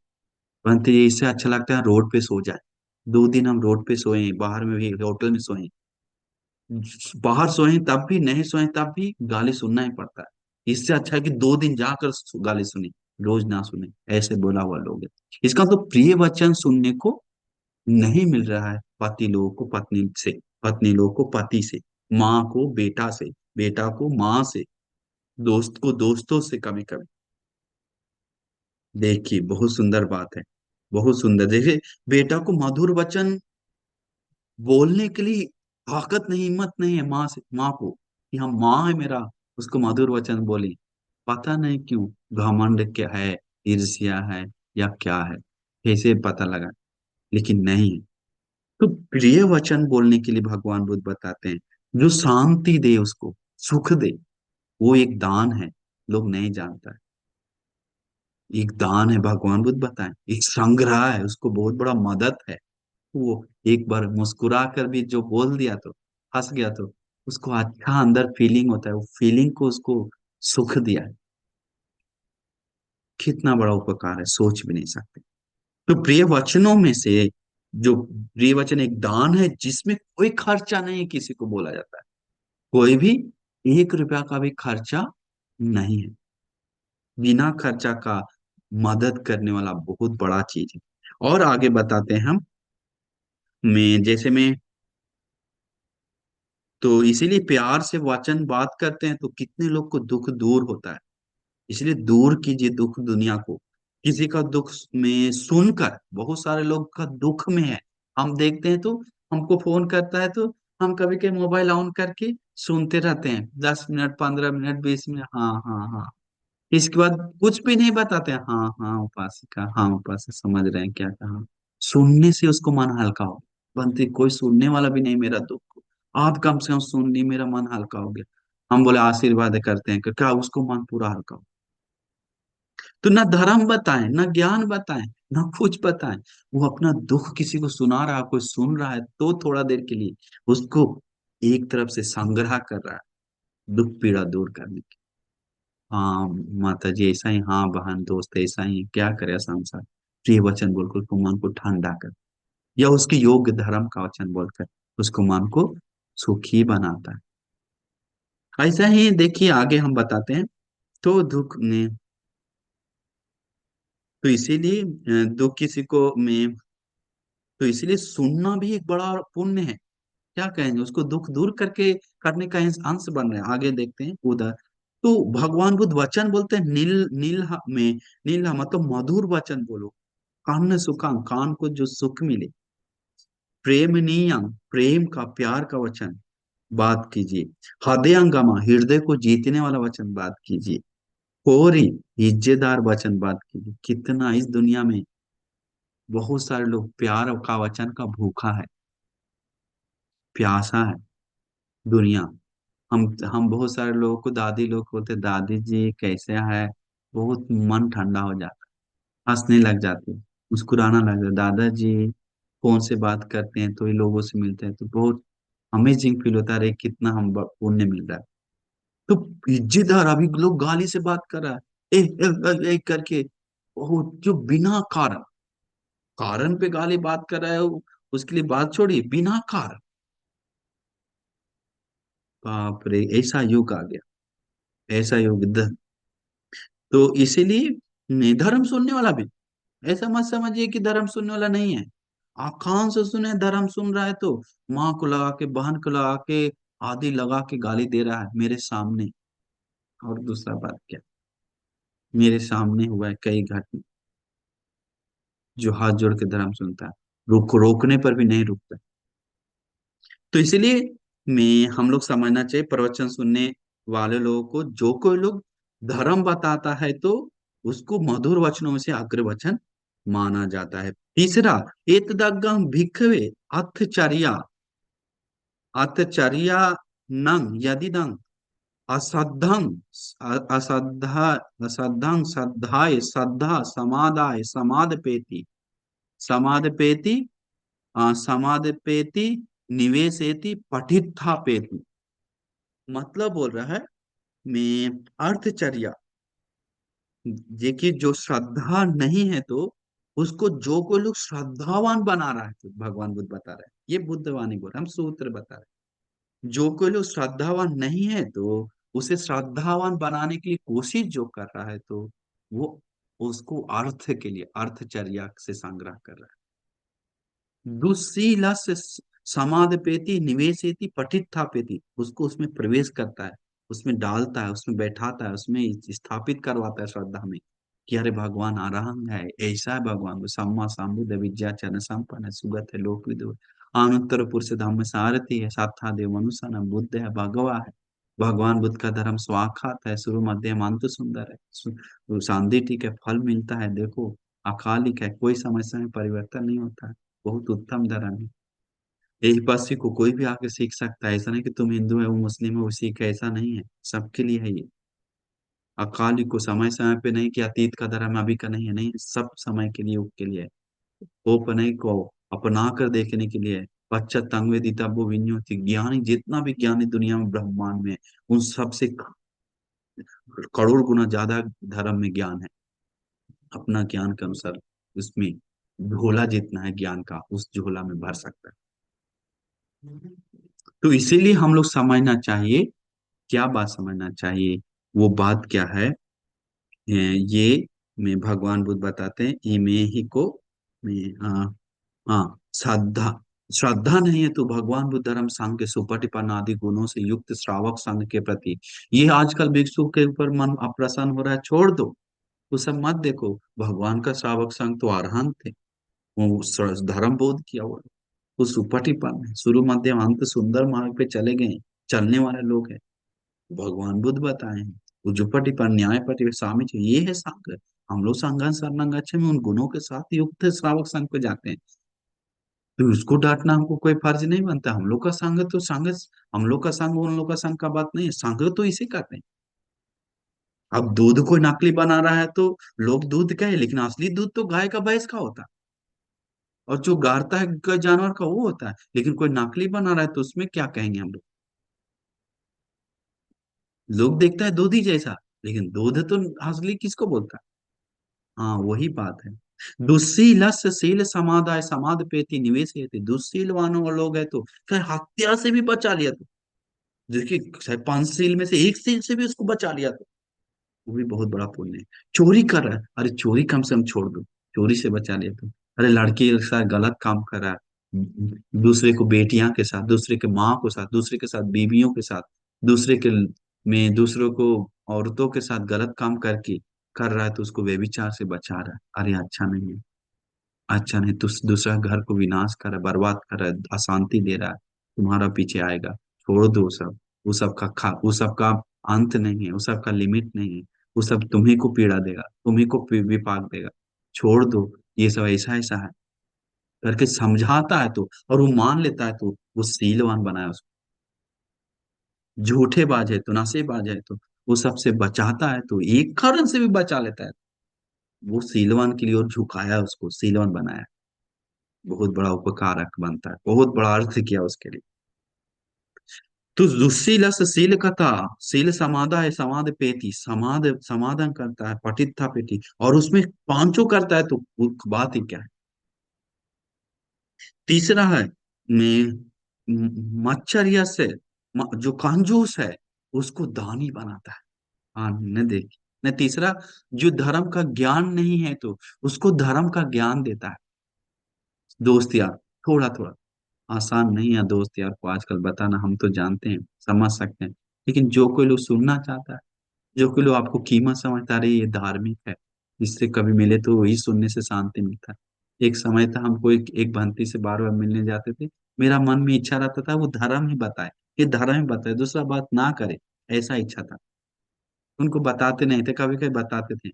भंते जी, इससे अच्छा लगता है रोड पे सो जाए। 2 दिन हम रोड पे सोए, बाहर में भी होटल में सोए, बाहर सोए तब भी, नहीं सोए तब भी गाली सुनना ही पड़ता है। इससे अच्छा है कि 2 दिन जाकर गाली सुने, रोज ना सुने, ऐसे बोला हुआ लोग है। इसका तो प्रिय वचन सुनने को नहीं मिल रहा है, पति लोगों को पत्नी से, पत्नी लोगों को पति से, माँ को बेटा से, बेटा को माँ से, दोस्त को दोस्तों से, कभी कभी। देखिए, बहुत सुंदर बात है, बहुत सुंदर। देखिए, बेटा को मधुर वचन बोलने के लिए ताकत नहीं, हिम्मत नहीं है माँ से, माँ को, कि हम माँ है मेरा, उसको मधुर वचन बोले। पता नहीं क्यों, घमंड क्या है, ईर्ष्या है, या क्या है, कैसे पता लगा, लेकिन नहीं। तो प्रिय वचन बोलने के लिए भगवान बुद्ध बताते हैं, जो शांति दे उसको, सुख दे, वो एक दान है, लोग नहीं जानता है। एक दान है, भगवान बुद्ध बताएं, एक संग्रह है, उसको बहुत बड़ा मदद है। वो एक बार मुस्कुरा कर भी जो बोल दिया तो हंस गया तो उसको अच्छा अंदर फीलिंग होता है, वो फीलिंग को उसको सुख दिया है। कितना बड़ा उपकार है, सोच भी नहीं सकते। तो प्रिय वचनों में से जो प्रिय वचन एक दान है जिसमें कोई खर्चा नहीं किसी को बोला जाता है, कोई भी 1 रुपया का भी खर्चा नहीं है, बिना खर्चा का मदद करने वाला बहुत बड़ा चीज है। और आगे बताते हैं हम, मैं जैसे मैं, तो इसीलिए प्यार से वचन बात करते हैं तो कितने लोग को दुख दूर होता है। इसलिए दूर कीजिए दुख दुनिया को। किसी का दुख में सुनकर, बहुत सारे लोग का दुख में है, हम देखते हैं तो हमको फोन करता है तो हम कभी के मोबाइल ऑन करके सुनते रहते हैं, 10 मिनट, 15 मिनट, 20 मिनट, हाँ हाँ हाँ। इसके बाद कुछ भी नहीं बताते हैं, हाँ हाँ उपासिका, हाँ उपासिका, समझ रहे हैं क्या कहा। सुनने से उसको मन हल्का हो, बनती कोई सुनने वाला भी नहीं मेरा दुख को, आप कम से कम सुन ली, मेरा मन हल्का हो गया। हम बोले आशीर्वाद करते हैं कि क्या उसको मन पूरा हल्का हो। तो ना धर्म बताएं, ना ज्ञान बताएं, ना कुछ बताएं, वो अपना दुख किसी को सुना रहा, कोई सुन रहा है तो थोड़ा देर के लिए उसको एक तरफ से संग्रह कर रहा है, दुख पीड़ा दूर करने की। हाँ माता जी ऐसा ही, हाँ बहन दोस्त ऐसा ही, क्या करे संसार। प्रिय वचन बोलकर उसको मन को ठंडा कर, या उसके योग्य धर्म का वचन बोलकर उसको मन को सुखी बनाता है। ऐसा ही देखिए आगे हम बताते हैं। तो दुख ने, तो इसीलिए दुख किसी को में, तो इसीलिए सुनना भी एक बड़ा पुण्य है। क्या कहेंगे उसको, दुख दूर करके करने का अंश बन रहे हैं। आगे देखते हैं उधर। तो भगवान बुद्ध वचन बोलते हैं, नील नील में, नील मतलब मधुर वचन बोलो, कान सुखां, कान को जो सुख मिले। प्रेमनीयं, प्रेम का, प्यार का वचन बात कीजिए। हृदयंगमा, हृदय को जीतने वाला वचन बात कीजिए। कोरी, इज्जतदार वचन बात कीजिए। कितना इस दुनिया में बहुत सारे लोग प्यार का वचन का भूखा है, प्यासा है दुनिया। हम बहुत सारे लोगों को, दादी लोग बोलते दादी जी कैसे है, बहुत मन ठंडा हो जाता है, हंसने लग जाते हैं, मुस्कुराना लग जाता है। दादाजी फोन से बात करते हैं तो ये लोगों से मिलते हैं तो बहुत अमेजिंग फील होता है, अरे कितना हम पुण्य मिल रहा है। तो इज्जतदार, अभी लोग गाली से बात कर रहा है, करके, बहुत जो बिना कारण, कारण पे गाली बात कर रहा है उसके लिए बात छोड़िए, बिना कारण। बाप रे, ऐसा युग आ गया, ऐसा युग तो इसीलिए धर्म सुनने वाला भी, ऐसा मत समझिए कि धर्म सुनने वाला नहीं है। आप कान से सुने धर्म सुन रहा है तो माँ को लगा के, बहन को लगा के, आदि लगा के गाली दे रहा है मेरे सामने। और दूसरा बात क्या, मेरे सामने हुआ है कई घटना, जो हाथ जोड़ के धर्म सुनता है, रोकने पर भी नहीं रुकता। तो इसीलिए मैं, हम लोग समझना चाहिए प्रवचन सुनने वाले लोगों को, जो कोई लोग धर्म बताता है तो उसको मधुर वचनों में से अग्रवचन माना जाता है। तीसरा, एतदग्गम भिक्खवे अथचर्या, अथचर्या नंग यदिदं असद्धं, असद्धा, असद्धं श्रद्धाय, श्रद्धा समादाय, समादपेति, समादपेति, समादपेति, निवेशेति, पठित्थापेति। मतलब बोल रहा है, मैं अर्थचर्या, देखिए जो श्रद्धा नहीं है तो उसको जो कोई लोग श्रद्धावान बना रहा है, तो भगवान बुद्ध बता रहे हैं, ये बुद्धवाणी बोल रहे हैं, हम सूत्र बता रहे हैं। जो कोई लोग श्रद्धावान नहीं है तो उसे श्रद्धावान बनाने की कोशिश जो कर रहा है तो वो उसको अर्थ के लिए अर्थचर्या से संग्रह कर रहा है। दुस्सीलस्य समादपेति, निवेशेति, पठित्थापेति, उसको उसमें प्रवेश करता है, उसमें डालता है, उसमें बैठाता है, उसमें स्थापित करवाता है श्रद्धा में, कि अरे भगवान अरहंग है, ऐसा है भगवान, सम्मा संबुद्ध विद्या चरण संपन्न है, सुगत है लोक विदुर, अनुत्तर पुरुष धाम सारथी है, साथा देव मनुष्य न बुद्ध है, भगवा है। भगवान बुद्ध का धर्म स्वाखात है, शुरू मध्य अंत सुंदर है, शांति ठीक है, फल मिलता है, देखो अकालिक है, कोई समस्या में परिवर्तन नहीं होता है, बहुत उत्तम धर्म है। यही पश्चिम को कोई भी आके सीख सकता है, ऐसा नहीं कि तुम हिंदू है वो मुस्लिम है वो सीख है, ऐसा नहीं है, सबके लिए है ये। अकाली को समय समय पे नहीं कि अतीत का धर्म अभी का नहीं है, नहीं, सब समय के लिए, युग के लिए है। पोप नहीं को अपना कर देखने के लिए है। पश्चात वेदिता वो विनियोति, ज्ञानी जितना भी ज्ञानी दुनिया में ब्रह्मांड में है, उन सबसे करोड़ गुना ज्यादा धर्म में ज्ञान है। अपना ज्ञान के अनुसार उसमें झोला जितना है ज्ञान का, उस झोला में भर सकता है। तो इसीलिए हम लोग समझना चाहिए, क्या बात समझना चाहिए, वो बात क्या है। ये में भगवान बुद्ध बताते हैं, इमे ही को में हाँ, श्रद्धा, श्रद्धा नहीं है तो भगवान बुद्ध धर्म संघ के सुपटिपन्न आदि गुणों से युक्त श्रावक संघ के प्रति, ये आजकल भिक्षु के ऊपर मन अप्रसन्न हो रहा है, छोड़ दो, वो सब मत देखो। भगवान का श्रावक संघ तो अरहंत थे, वो धर्म बोध किया हुआ, वो सुपटिपन्न है, शुरू मध्य अंत सुंदर मार्ग पे चले गए, चलने वाले लोग हैं। भगवान बुद्ध बताए हैं, उजुपटि पर न्याय पति सामी ये है संघ। हम लोग संघन शरणं गच्छामि में उन गुणों के साथ युक्त श्रावक संघ पे जाते हैं, तो उसको डांटना हमको कोई फर्ज नहीं बनता। हम लोग का संघ तो संघ, हम लोग का संघ उन लोग का संघ का बात नहीं है, संघ तो इसी करते हैं। अब दूध कोई नकली बना रहा है तो लोग दूध कहे, लेकिन असली दूध तो गाय का भैंस का होता है, और जो गाड़ता है जानवर का वो होता है, लेकिन कोई नकली बना रहा है तो उसमें क्या कहेंगे हम लोग। लोग देखता है दूध ही जैसा, लेकिन दूध तो असली किसको बोलता है। हाँ वही बात है। दुस्सीलस्य शील समादाय समाद पेति निवेश, दुस्सील वालों लोग है तो चाहे हत्या से भी बचा लिया तो, देखिए चाहे 5 सील में से एक सील से भी उसको बचा लिया तो वो भी बहुत बड़ा पुण्य है। चोरी कर रहा है, अरे चोरी कम से कम छोड़ दो, चोरी से बचा लिया तो। अरे लड़की के साथ गलत काम कर रहा है, दूसरे को बेटियां के साथ, दूसरे के माँ के साथ, दूसरे के साथ बीवियों के साथ, दूसरे के में दूसरों को औरतों के साथ गलत काम करके कर रहा है तो उसको व्यभिचार से बचा रहा है, अरे अच्छा नहीं है। अच्छा नहीं तो दूसरा घर को विनाश कर रहा है, बर्बाद कर रहा है, अशांति दे रहा है, तुम्हारा पीछे आएगा। छोड़ दो वो सब, वो सब का अंत नहीं है, वो सब का लिमिट नहीं है, वो सब तुम्ही को पीड़ा देगा, तुम्ही को विपाक देगा। छोड़ दो, ये सब ऐसा ऐसा है करके समझाता है तो, और वो मान लेता है तो वो शीलवान बनाया उसको। झूठे बाज है तो, नशेबाज है तो वो सबसे बचाता है तो, एक कारण से भी बचा लेता है। वो शीलवान के लिए और झुकाया उसको, शीलवान बनाया, बहुत बड़ा उपकारक बनता है, बहुत बड़ा अर्थ किया उसके लिए। तो दुस्सीलस शील कथा, शील समाधा है समाध पेटी, समाधान करता है पठित था पेटी, और उसमें पांचों करता है तो बात ही क्या है। तीसरा है में मच्छरिया से, जो कंजूस है उसको दानी बनाता है। हाँ न देखिए, न तीसरा, जो धर्म का ज्ञान नहीं है तो उसको धर्म का ज्ञान देता है। दोस्त यार, थोड़ा थोड़ा आसान नहीं है दोस्त यार को आजकल बताना, हम तो जानते हैं, समझ सकते हैं, लेकिन जो कोई लोग सुनना चाहता है, जो कोई लोग आपको कीमत समझता रहे ये धार्मिक है, इससे कभी मिले तो वही सुनने से शांति मिलता है। एक समय था हमको एक बंटी से बार बार मिलने जाते थे, मेरा मन में इच्छा रहता था वो धर्म ही बताए, ये धर्म ही बताए, दूसरा बात ना करे, ऐसा इच्छा था। उनको बताते नहीं थे, कभी कभी बताते थे।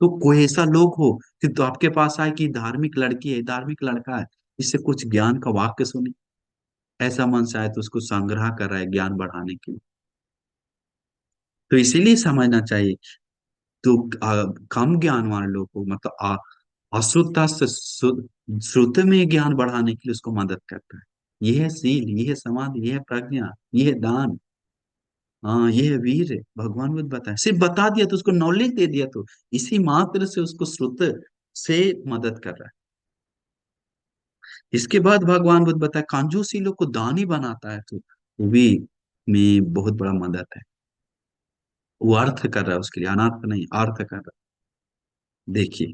तो कोई ऐसा लोग हो कि तो आपके पास आए कि धार्मिक लड़की है, धार्मिक लड़का है, इससे कुछ ज्ञान का वाक्य सुने, ऐसा मन से आए तो उसको संग्रह कर रहा है ज्ञान बढ़ाने के लिए। तो इसीलिए समझना चाहिए। तो कम ज्ञान वाले लोग को मतलब अशुद्धता से श्रुत में ज्ञान बढ़ाने के लिए उसको मदद करता है। ये है सील, ये है समाधि, ये है प्रज्ञा, ये है दान, हाँ ये है वीर है। भगवान बुद्ध बताए, सिर्फ बता दिया तो उसको नॉलेज दे दिया तो इसी मात्र से उसको श्रुत से मदद कर रहा है। इसके बाद भगवान बुद्ध बताए कंजूसी लोग को दानी बनाता है तो वो भी में बहुत बड़ा मदद है। वो अर्थ कर रहा है उसके लिए, अनर्थ नहीं, अर्थ कर रहा है। देखिए,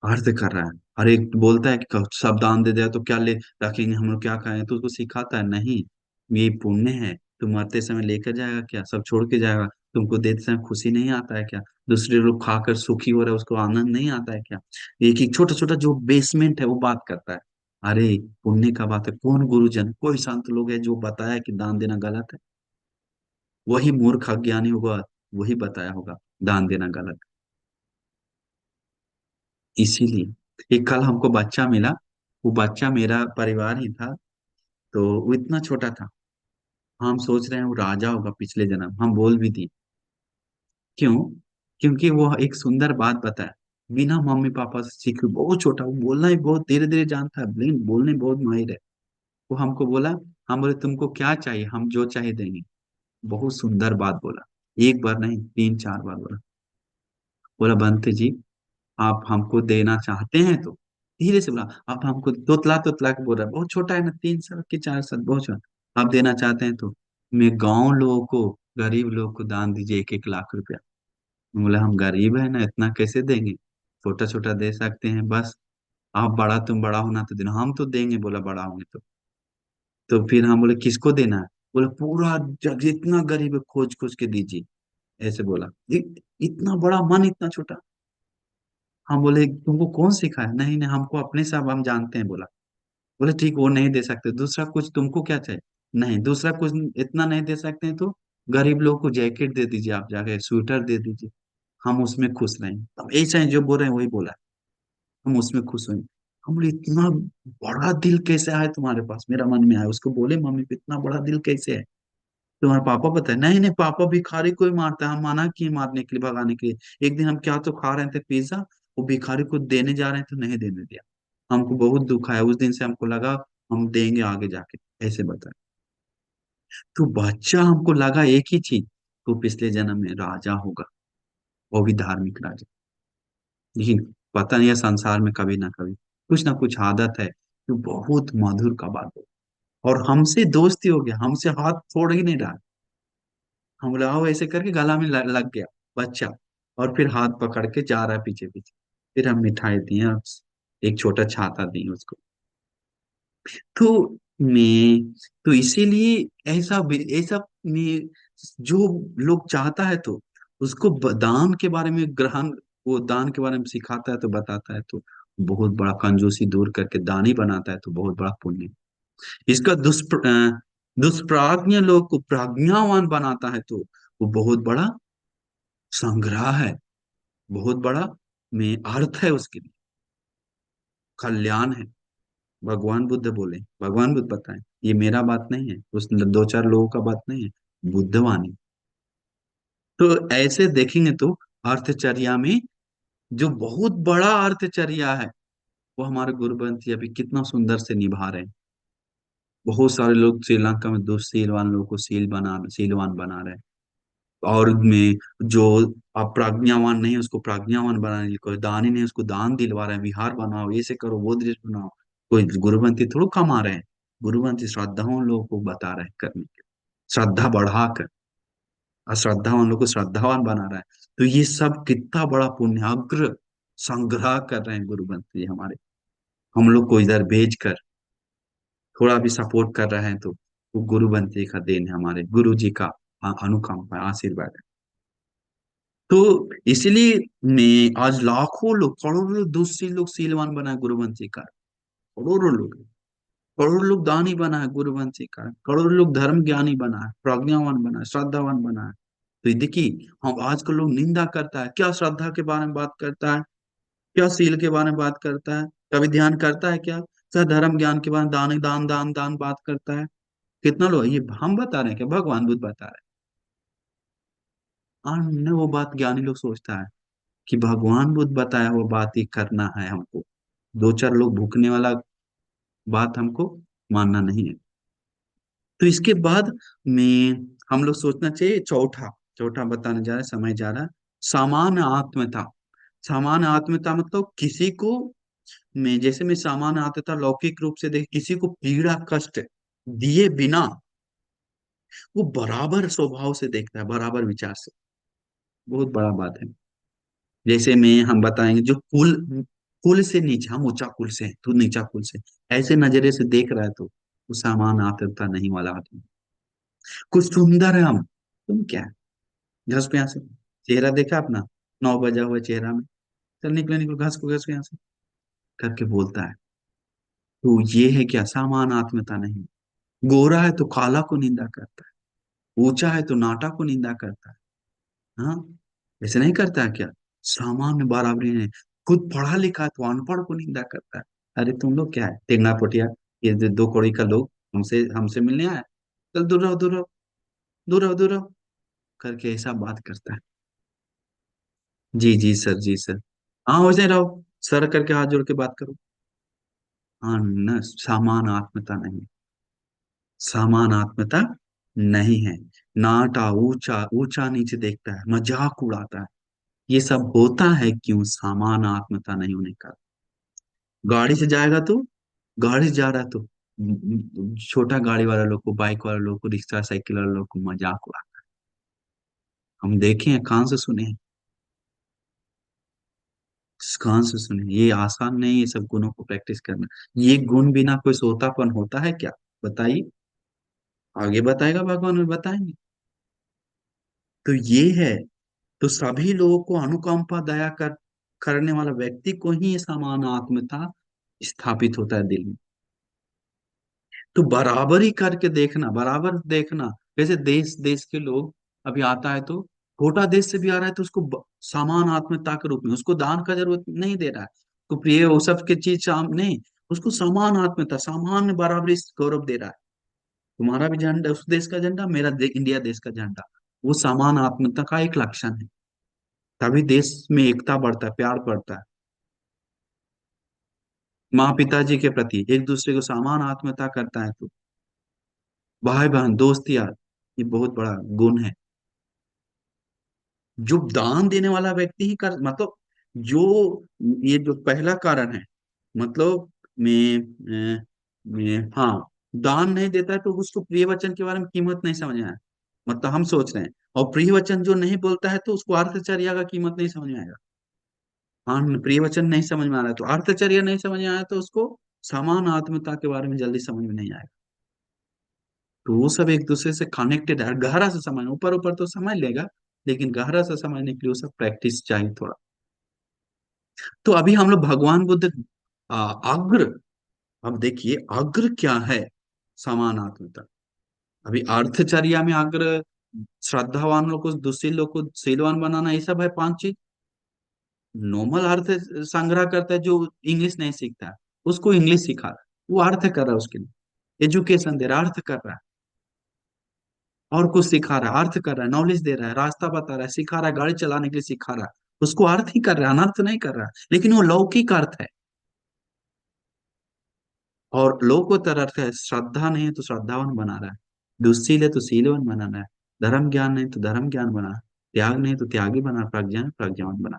अर्थ कर रहा है। हर एक बोलता है कि सब दान दे दिया तो क्या ले रखेंगे हम लोग, क्या खाएं, तो उसको सिखाता है नहीं, ये पुण्य है, तुम मरते समय लेकर जाएगा क्या, सब छोड़ के जाएगा, तुमको देते समय खुशी नहीं आता है क्या, दूसरे लोग खाकर सुखी हो रहे हैं उसको आनंद नहीं आता है क्या। एक एक छोटा छोटा जो बेसमेंट है वो बात करता है। अरे पुण्य का बात है, कौन गुरुजन, कोई संत लोग है जो बताया कि दान देना गलत है, वही मूर्ख अज्ञानी होगा, वही बताया होगा दान देना गलत। इसीलिए एक कल हमको बच्चा मिला, वो बच्चा मेरा परिवार ही था, तो वो इतना छोटा था, हम सोच रहे हैं वो राजा होगा पिछले जन्म, हम बोल भी दिए। क्यों? क्योंकि वो एक सुंदर बात बताया। बिना मम्मी पापा से सीखे, बहुत छोटा, वो बोलना ही बहुत धीरे धीरे जानता है, लेकिन बोलने में बहुत माहिर है। वो हमको बोला, हम बोले तुमको क्या चाहिए, हम जो चाहिए देंगे। बहुत सुंदर बात बोला, एक बार नहीं, तीन चार बार बोला। बोला बंते जी, आप हमको देना चाहते हैं तो, धीरे से बोला, आप हमको तोतला तोतला के बोल रहा है, बहुत छोटा है ना, 3 साल की 4 साल, बहुत छोटा, आप देना चाहते हैं तो मैं गांव लोगों को, गरीब लोगों को दान दीजिए 1-1 लाख रुपया। बोला हम गरीब है ना, इतना कैसे देंगे, छोटा छोटा दे सकते हैं बस। आप बड़ा, तुम बड़ा होना तो देना, हम तो देंगे, बोला बड़ा होंगे तो फिर हम बोले किसको देना है। बोले पूरा जितना गरीब है खोज खोज के दीजिए, ऐसे बोला। इतना बड़ा मन, इतना छोटा। हम बोले तुमको कौन सिखाया, नहीं नहीं हमको अपने से, अब हम जानते हैं, बोला। बोले ठीक, वो नहीं दे सकते, दूसरा कुछ तुमको क्या चाहिए, नहीं दूसरा कुछ इतना नहीं दे सकते हैं तो गरीब लोग को जैकेट दे दीजिए, आप जाके स्वेटर दे दीजिए, हम उसमें खुश रहेंगे। अब ऐसा है जो बोल रहे हैं वही बोला, हम उसमें खुश होंगे। हम बोले इतना बड़ा दिल कैसे आया तुम्हारे पास, मेरा मन में आया, उसको बोले मम्मी को इतना बड़ा दिल कैसे है। तुम्हारे पापा पता है, नहीं नहीं पापा भिखारी को ही मारता है, हम मना किए मारने के लिए, भगाने के लिए। एक दिन हम क्या तो खा रहे थे पिज्जा, वो भिखारी को देने जा रहे हैं तो नहीं देने दिया। हमको बहुत दुख आया, उस दिन से हमको लगा हम देंगे आगे जाके, ऐसे बताया। तो बच्चा, हमको लगा एक ही चीज, तो पिछले जन्म में राजा होगा, वो भी धार्मिक राजा। लेकिन पता नहीं है संसार में कभी ना कुछ आदत है जो बहुत मधुर का बात हो, और हमसे दोस्ती हो गया, हमसे हाथ छोड़ ही नहीं रहा। हम बोले आओ, ऐसे करके गला में लग गया बच्चा, और फिर हाथ पकड़ के जा रहा है पीछे पीछे। फिर हम मिठाई दिए और एक छोटा छाता दिए उसको। तो मैं, तो इसीलिए ऐसा मैं, जो लोग चाहता है तो उसको दान के बारे में ग्रहण, वो दान के बारे में सिखाता है तो बताता है तो बहुत बड़ा, कंजूसी दूर करके दानी बनाता है तो बहुत बड़ा पुण्य। इसका दुष्प्राज्ञ लोग को प्रज्ञावान बनाता है तो वो बहुत बड़ा संग्रह है, बहुत बड़ा में अर्थ है उसके लिए, कल्याण है। भगवान बुद्ध बोले, भगवान बुद्ध बताए, ये मेरा बात नहीं है, उस दो चार लोगों का बात नहीं है, बुद्धवाणी। तो ऐसे देखेंगे तो अर्थचर्या में जो बहुत बड़ा अर्थचर्या है, वो हमारे गुरुग्रंथ जी अभी कितना सुंदर से निभा रहे हैं। बहुत सारे लोग श्रीलंका में दुशीलवान लोगों को शीलवान बना रहे हैं, और में जो अप्रज्ञावान नहीं है उसको प्रज्ञावान बनाने की, कोई दानी नहीं उसको दान दिलवा रहे हैं, विहार बनाओ, ऐसे करो, वो दृश्य बनाओ। कोई गुरुवंती थोड़ा कमा रहे हैं, गुरुवंती श्रद्धाओं लोगों को बता रहे हैं करने के, श्रद्धा बढ़ाकर, अश्रद्धावान लोग को श्रद्धावान बना रहा है। तो ये सब कितना बड़ा पुण्य, अग्र संग्रह कर रहे हैं गुरुवंती हमारे, हम लोग को इधर भेज कर थोड़ा भी सपोर्ट कर रहे हैं तो वो गुरुवंती का देन है, हमारे गुरु जी का अनुकंपा आशीर्वाद है। तो इसलिए मैं आज लाखों लोग, करोड़ों लोग दुष्शील लोग शीलवान बना है गुरुवंशी का, करोड़ों लोग दानी बना है गुरुवंशी का, करोड़ों लोग धर्म ज्ञानी बना है, प्रज्ञावान बना है, श्रद्धावान बना है। तो ये देखिए, हम आजकल लोग निंदा करता है, क्या श्रद्धा के बारे में बात करता है, क्या सील के बारे में बात करता है, कभी ध्यान करता है क्या, क्या धर्म ज्ञान के बारे में दान दान दान दान बात करता है। कितना लोग, ये हम बता रहे हैं क्या, भगवान बुद्ध बता रहे हैं। और न वो बात ज्ञानी लोग सोचता है कि भगवान बुद्ध बताया हुआ बात ही करना है हमको, दो चार लोग भूखने वाला बात हमको मानना नहीं है। तो इसके बाद में हम लोग सोचना चाहिए, चौथा, चौथा बताने जा रहे हैं, समय जा रहा है। सामान्य आत्मता, सामान्य आत्मता मतलब किसी को, मैं जैसे मैं सामान्य आत्मता लौकिक रूप से देख, किसी को पीड़ा कष्ट दिए बिना वो बराबर स्वभाव से देखता है, बराबर विचार से, बहुत बड़ा बात है। जैसे में हम बताएंगे जो कुल, कुल से नीचे, हम ऊंचा कुल से हैं, तू नीचा कुल से, ऐसे नजरे से देख रहा है तो वो सामान आत्मता नहीं वाला आदमी। कुछ सुंदर है हम, तुम क्या है, घस पे यहाँ से, चेहरा देखा अपना, 9 बजा हुआ चेहरा में, चल निकले निकलो, घस को घस को यहाँ से, करके बोलता है। तो ये है क्या, सामान आत्मता नहीं। गोरा है तो काला को निंदा करता है, ऊंचा है तो नाटा को निंदा करता है। हाँ, ऐसे नहीं करता है क्या, सामान्य बराबरी नहीं। खुद पढ़ा लिखा है तो अनपढ़ को निंदा करता है। अरे तुम लोग क्या है, टेंगना पोटिया, ये जो 2 कौड़ी का लोग हमसे हमसे मिलने आया, चल दूर रहो दूर रहो, दूर रहो दूर रहो, करके ऐसा बात करता है। जी जी सर, जी सर। हाँ वैसे रहो, सर करके हाथ जोड़ के बात करो। हाँ न, समान आत्मता नहीं, समान आत्मता नहीं है। नाटा ऊंचा ऊंचा नीचे देखता है, मजाक उड़ाता है, ये सब होता है क्यों? समान आत्मता नहीं होने का। गाड़ी से जाएगा तो, गाड़ी से जा रहा है तो छोटा गाड़ी वाला लोग को, बाइक वाला लोग को, रिक्शा साइकिल वाला लोग को मजाक उड़ा, हम देखे हैं, कान से सुने हैं, कान से सुने हैं। ये आसान नहीं है ये सब गुणों को प्रैक्टिस करना। ये गुण बिना कोई सोतापन होता है क्या? बताइए। आगे बताएगा भगवान में बताएंगे। तो ये है, तो सभी लोगों को अनुकंपा दया करने वाला व्यक्ति को ही ये समान आत्मता स्थापित होता है दिल में। तो बराबरी करके देखना, बराबर देखना। जैसे देश देश के लोग, अभी आता है तो छोटा देश से भी आ रहा है तो उसको समान आत्मता के रूप में, उसको दान का जरूरत नहीं दे रहा है, तो प्रिय वो सब की चीज नहीं, उसको समान आत्मता, सामान्य बराबरी से गौरव दे रहा है। तुम्हारा भी झंडा उस देश का झंडा, मेरा इंडिया देश का झंडा, वो समान आत्मता का एक लक्षण है। तभी देश में एकता बढ़ता है, प्यार बढ़ता है। माँ पिताजी के प्रति एक दूसरे को समान आत्मता करता है तो भाई बहन दोस्त यार, ये बहुत बड़ा गुण है। जो दान देने वाला व्यक्ति ही कर, मतलब जो, ये जो पहला कारण है, मतलब मैं हाँ, दान नहीं देता है तो उसको प्रिय वचन के बारे में कीमत नहीं समझ में आया, मतलब हम सोच रहे हैं। और प्रिय वचन जो नहीं बोलता है तो उसको अर्थचर्या का कीमत नहीं समझ में आएगा। हाँ, प्रिय वचन नहीं समझ में आ रहा है तो अर्थचर्या नहीं समझ में आया तो उसको समान आत्मता के बारे में जल्दी समझ में नहीं आएगा। तो वो सब एक दूसरे से कनेक्टेड है, गहरा से समझ, ऊपर ऊपर तो समझ लेगा, लेकिन गहरा से समझने के लिए वो सब प्रैक्टिस चाहिए थोड़ा। तो अभी हम लोग भगवान बुद्ध, अग्र, अब देखिए अग्र क्या है समान आत्मता। अभी अर्थचर्या में अग्र, श्रद्धावान लोग को, दुशील लोग को शीलवान बनाना, ये सब है 5 चीज। नॉर्मल अर्थ संग्रह करता है जो इंग्लिश नहीं सीखता है, उसको इंग्लिश सिखा रहा है, वो अर्थ कर रहा है उसके लिए, एजुकेशन दे रहा है, अर्थ कर रहा है। और कुछ सिखा रहा है, अर्थ कर रहा है, नॉलेज दे रहा है, रास्ता बता रहा है, सिखा रहा है, गाड़ी चलाने के लिए सिखा रहा है, उसको अर्थ ही कर रहा है, अनर्थ नहीं कर रहा है, लेकिन वो लौकिक अर्थ है। और लोकोत्तर अर्थ है, श्रद्धा नहीं है तो श्रद्धावान बना रहा है, दुस्सील है तो सीलवान बना रहा है, धर्म ज्ञान नहीं तो धर्म ज्ञान बना, त्याग नहीं तो त्यागी बना, प्रज्ञान प्रज्ञावान बना।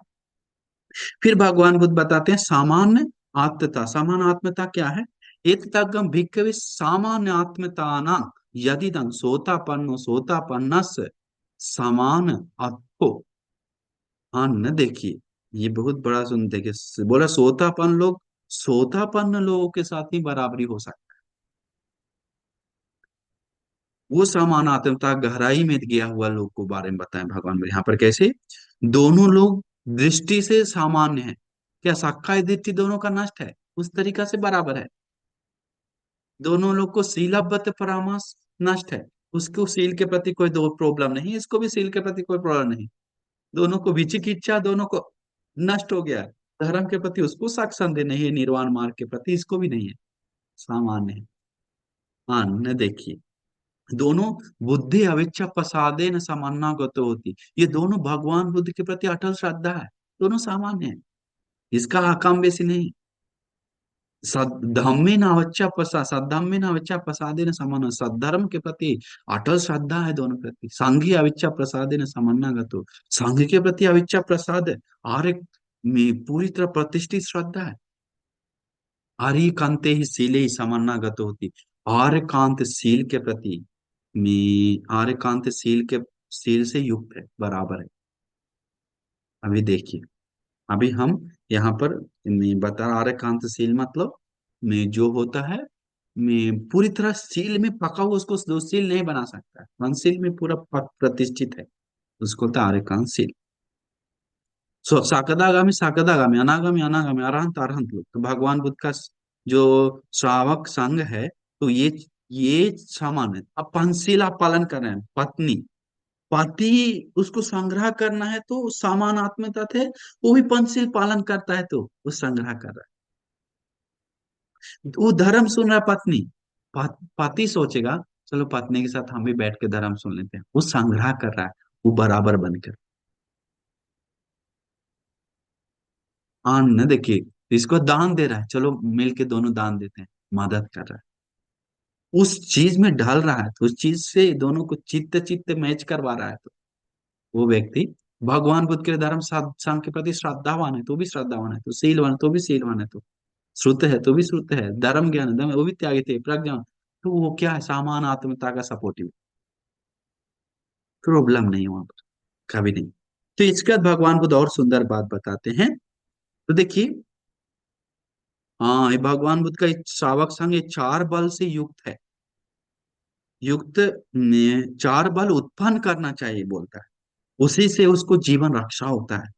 फिर भगवान बुद्ध बताते हैं सामान्य आत्मता, सामान्य आत्मता क्या है? एतद्गम भिक्खवे सामान्य आत्मता यदिदं सोतापन्नो सोतापन्नस्य समान आत्मो। हाँ न, देखिए ये बहुत बड़ा सुन, देखिए बोला सोतापन लोग, सोतापन्न लोगों के साथ ही बराबरी हो सकती, वो समानात्मता गहराई में गया हुआ लोग को बारे में बताएं भगवान में यहाँ पर कैसे। दोनों लोग दृष्टि से सामान्य है, क्या साक्काय दृष्टि दोनों का नष्ट है, उस तरीका से बराबर है। दोनों लोग को शीलबद्ध परामर्श नष्ट है, उसको सील के प्रति कोई दो प्रॉब्लम नहीं, इसको भी सील के प्रति कोई प्रॉब्लम नहीं। दोनों को विचिकिच्छा, दोनों को नष्ट हो गया है। धर्म के प्रति उसको शक संदेह नहीं है, निर्वाण मार्ग के प्रति इसको भी नहीं है, सामान्य है। हाँ न, देखिए दोनों बुद्धि अविच्छा प्रसादे न समानागत होती, ये दोनों भगवान बुद्ध के प्रति अटल श्रद्धा है, दोनों सामान्य है, इसका आकाम बेसी नहीं। सद्धम्मे न अवच्चा प्रसाद, सद्धम्मे न अविच्छा प्रसादे न समान, सद्धर्म के प्रति अटल श्रद्धा है दोनों प्रति। सांघी अविच्छा प्रसादे न समानागतो, सांघ के प्रति अविच्छा प्रसाद, आर्य में पूरी तरह प्रतिष्ठित श्रद्धा है। आर्य कांते ही शीले ही समानागत होती, आर्य कांत शील के प्रति में, आर्यकांत सील के, सील से युक्त है, बराबर है। अभी देखिए, अभी हम यहाँ पर मैं बता, आर्यकांत सील मतलब में जो होता है, में पूरी तरह सील में पका हुआ, उसको दो सील नहीं बना सकता है, मन सील में पूरा प्रतिष्ठित है, उसको होता है आर्यकांत सील। सो साकदागामी साकदागामी, अनागामी अनागामी, अरहंत अरहंत लोग, तो भगवान बुद्ध का जो श्रावक संघ है, तो ये समान है। अब पंचशील आप पालन कर रहे हैं, पत्नी, पति, उसको संग्रह करना है तो समान आत्मता थे, वो भी पंचशील पालन करता है तो वो संग्रह कर रहा है, वो धर्म सुन रहा है। पत्नी, पति सोचेगा चलो पत्नी के साथ हम भी बैठ के धर्म सुन लेते हैं, वो संग्रह कर रहा है, वो बराबर बनकर। अन्न देखिए, इसको दान दे रहा है, चलो मिल के दोनों दान देते हैं, मदद कर रहा है, उस चीज में ढल रहा है, तो उस चीज से दोनों को चित्त चित्त मैच करवा रहा है, तो वो व्यक्ति भगवान बुद्ध के धर्म संघ के प्रति श्रद्धावान है तो भी श्रद्धावान है, तो शीलवान है तो भी शीलवान है, तो श्रुत है तो भी श्रुत है, धर्म ज्ञान है वो भी त्यागी थे प्रज्ञा, तो वो क्या है, सामान आत्मता का सपोर्टिव, प्रॉब्लम नहीं वहां पर, कभी नहीं। तो इसके बाद भगवान बुद्ध और सुंदर बात बताते हैं। तो देखिए, हाँ, ये भगवान बुद्ध का एक श्रावक संघ ये चार बल से युक्त है, युक्त चार बल उत्पन्न करना चाहिए बोलता है, उसी से उसको जीवन रक्षा होता है,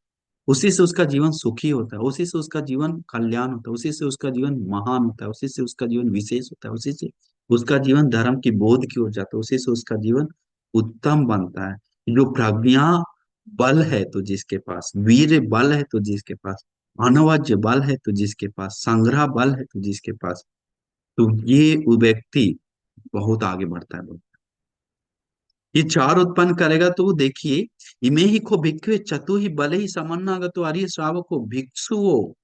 उसी से उसका जीवन सुखी होता है, उसी से उसका जीवन कल्याण होता है, उसी से उसका जीवन महान होता है, उसी से उसका जीवन विशेष होता है, उसी से उसका जीवन धर्म की बोध की ओर जाता है, उसी से उसका जीवन उत्तम बनता है। जो प्रज्ञा बल है तो जिसके पास, वीर बल है तो जिसके पास, अनवज्य बल है तो जिसके पास, संग्रह बल है तो जिसके पास, तो ये वो व्यक्ति बहुत आगे बढ़ता है। ये चार उत्पन्न करेगा तो वो देखिए, इमे ही को भिक्खवे चतु ही बल ही समन्नागतो आर्य श्रावको भिक्षुओ,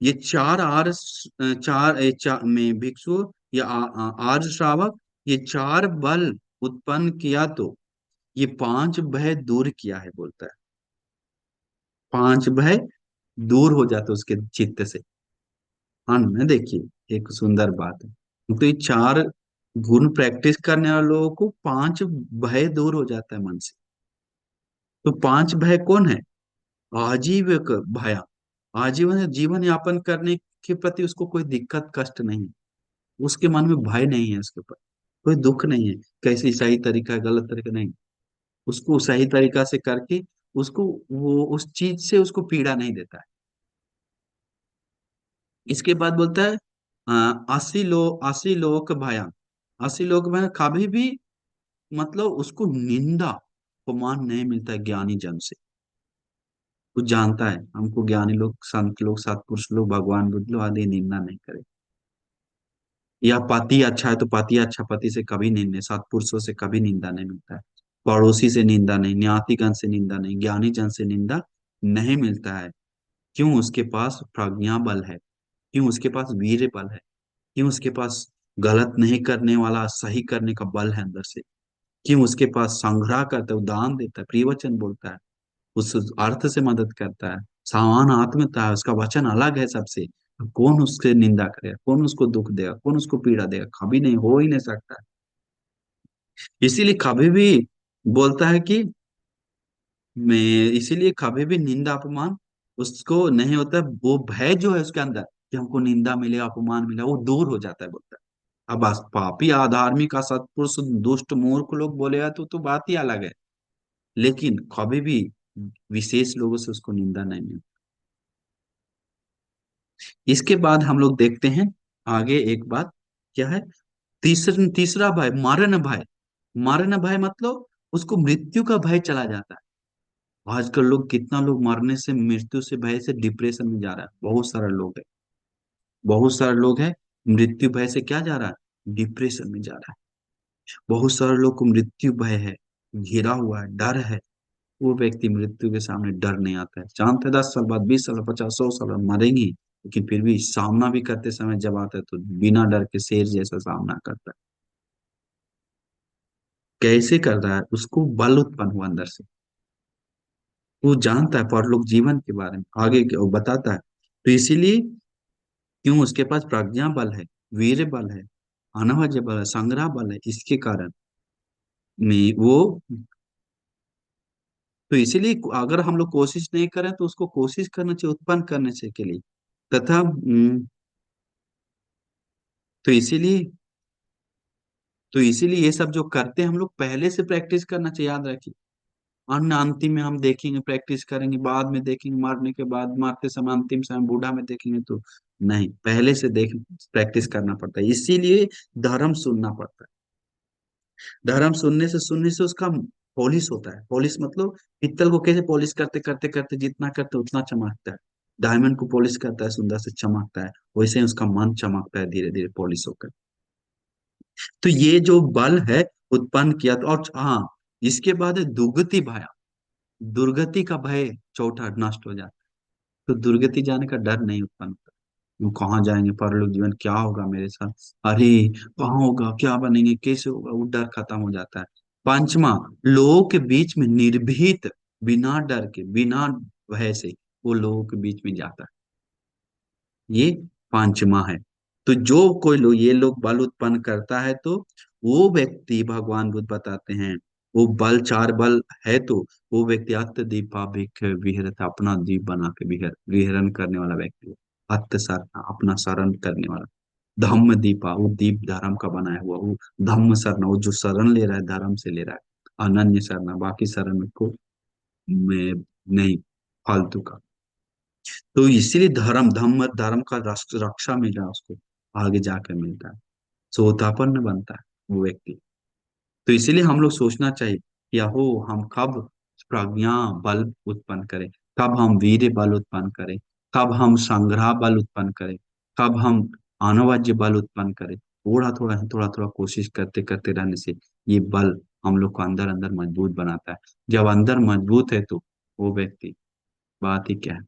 ये चार में भिक्षु या आर्य श्रावक, ये चार बल उत्पन्न किया तो ये पांच भय दूर किया है बोलता है, पांच भय दूर हो जाते उसके चित्त से। हाँ ना, देखिए एक सुंदर बात है, तो ये चार गुण प्रैक्टिस करने वाले लोगों को पांच भय दूर हो जाता है मन से। तो पांच भय कौन है? आजीविक भया, आजीवन जीवन यापन करने के प्रति उसको कोई दिक्कत कष्ट नहीं, उसके मन में भय नहीं है, उसके ऊपर कोई दुख नहीं है, कैसी सही तरीका है गलत तरीका नहीं, उसको सही तरीका से करके उसको वो उस चीज से उसको पीड़ा नहीं देता है। इसके बाद बोलता है असी लोक भया, असी लोक भया कभी भी, मतलब उसको निंदा अपमान नहीं मिलता है ज्ञानी जन से, वो जानता है हमको ज्ञानी लोग संत लोग सत्पुरुष लोग भगवान बुद्ध लोग आदि निंदा नहीं करे, या पति अच्छा है तो पति अच्छा, पति से कभी निंदा, सत्पुरुषों से कभी निंदा नहीं मिलता है, पड़ोसी से निंदा नहीं, ज्ञातिगण से निंदा नहीं, ज्ञानी जन से निंदा नहीं मिलता है। क्यों? उसके पास प्रज्ञा बल है, क्यों उसके पास वीर्य बल है, क्यों उसके पास गलत नहीं करने वाला सही करने का बल है अंदर से, क्यों उसके पास संग्रह करता है, वो दान देता है, प्रियवचन बोलता है, उस अर्थ से मदद करता है, समान आत्मता है, उसका वचन अलग है सबसे, कौन उससे निंदा करेगा, कौन उसको दुख देगा, कौन उसको पीड़ा देगा, कभी नहीं, हो ही नहीं सकता। इसीलिए कभी भी बोलता है कि मैं, इसीलिए कभी भी निंदा अपमान उसको नहीं होता, वो भय जो है उसके अंदर कि हमको निंदा मिले अपमान मिले वो दूर हो जाता है बोलता है। अब पापी अधार्मिक असत्पुरुष दुष्ट मूर्ख लोग बोलेगा तो बात ही अलग है, लेकिन कभी भी विशेष लोगों से उसको निंदा नहीं मिलती। इसके बाद हम लोग देखते हैं आगे एक बात क्या है, तीसरा तीसरा भय मरण भय, मरण भय मतलब उसको मृत्यु का भय चला जाता है। आजकल लोग कितना लोग मरने से मृत्यु से भय से डिप्रेशन में जा रहा है, बहुत सारे लोग है, बहुत सारे लोग है मृत्यु भय से क्या जा रहा है, डिप्रेशन में जा रहा है। बहुत सारे लोग को मृत्यु भय है, घिरा हुआ है, डर है, वो व्यक्ति मृत्यु के सामने डर नहीं आता है, जानते हैं 10 साल बाद 20 साल 50 100 साल बाद मरेंगे, लेकिन फिर भी सामना भी करते समय जब आता है तो बिना डर के शेर जैसा सामना करता है। कैसे कर रहा है? उसको बल उत्पन्न हुआ अंदर से, वो जानता है परलोक जीवन के बारे में, आगे वो बताता है, तो इसीलिए क्यों उसके पास प्रज्ञा बल है, वीर बल है, अनवज बल है, संग्रह बल है, इसके कारण में वो, तो इसीलिए अगर हम लोग कोशिश नहीं करें तो उसको कोशिश करना चाहिए उत्पन्न करने से के लिए, तथा तो इसीलिए, तो इसीलिए ये सब जो करते हैं हम लोग पहले से प्रैक्टिस करना चाहिए, याद रखिए। अन्य अंतिम में हम देखेंगे प्रैक्टिस करेंगे बाद में देखेंगे, मरने के बाद मरते समय अंतिम समय बूढ़ा में देखेंगे, तो नहीं, पहले से देख प्रैक्टिस करना पड़ता है, इसीलिए धर्म सुनना पड़ता है। धर्म सुनने से उसका पॉलिश होता है, पॉलिश मतलब पित्तल को कैसे पॉलिश करते करते करते जितना करते उतना चमकता है, डायमंड को पॉलिश करता है सुंदर से चमकता है, वैसे ही उसका मन चमकता है धीरे धीरे पॉलिश होकर। तो ये जो बल है उत्पन्न किया, तो और हाँ, इसके बाद है दुर्गति भय, दुर्गति का भय चौथा नष्ट हो जाता है। तो दुर्गति जाने का डर नहीं उत्पन्न होता। हम कहाँ जाएंगे, परलोक जीवन क्या होगा मेरे साथ, अरे कहाँ होगा, क्या बनेंगे, कैसे होगा, वो डर खत्म हो जाता है। पांचवा, लोगों के बीच में निर्भीत, बिना डर के, बिना भय से वो लोगों के बीच में जाता है। ये पांचवा है। तो जो कोई लोग, ये लोग बल उत्पन्न करता है, तो वो व्यक्ति, भगवान बुद्ध बताते हैं, वो बल, चार बल है, तो वो व्यक्ति अत्त दीपाभिक विहरत, अपना दीप बना के विहरण करने वाला व्यक्ति, अत्त सर, अपना शरण करने वाला। धम्म दीपा, वो दीप धर्म का बनाया हुआ, वो धम्म शरण, वो जो शरण ले रहा है धर्म से ले रहा है, अनन्य शरण, बाकी शरण को में नहीं, फालतू का। तो इसीलिए धर्म, धम्म धर्म का रक्षा मिल रहा है उसको, आगे जाकर मिलता है, सोतापन्न बनता है वो व्यक्ति। तो इसीलिए हम लोग सोचना चाहिए कि अहो, हम कब प्रज्ञा बल उत्पन्न करें, कब हम वीर्य बल उत्पन्न करें, कब हम संग्रह बल उत्पन्न करें, कब हम अनवज्य बल उत्पन्न करें। थोड़ा थोड़ा कोशिश करते करते रहने से ये बल हम लोग को अंदर अंदर मजबूत बनाता है। जब अंदर मजबूत है तो वो व्यक्ति, बात ही क्या है,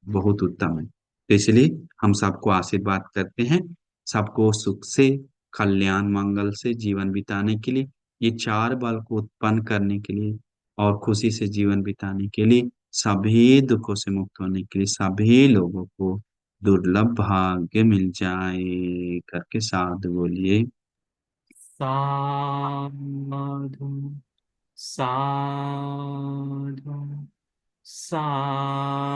बहुत उत्तम है। तो इसलिए हम सबको आशीर्वाद करते हैं, सबको सुख से, कल्याण मंगल से जीवन बिताने के लिए, ये चार बल को उत्पन्न करने के लिए, और खुशी से जीवन बिताने के लिए, सभी दुखों से मुक्त होने के लिए सभी लोगों को दुर्लभ भाग्य मिल जाए करके साधु बोलिए। साधु साधु साधु।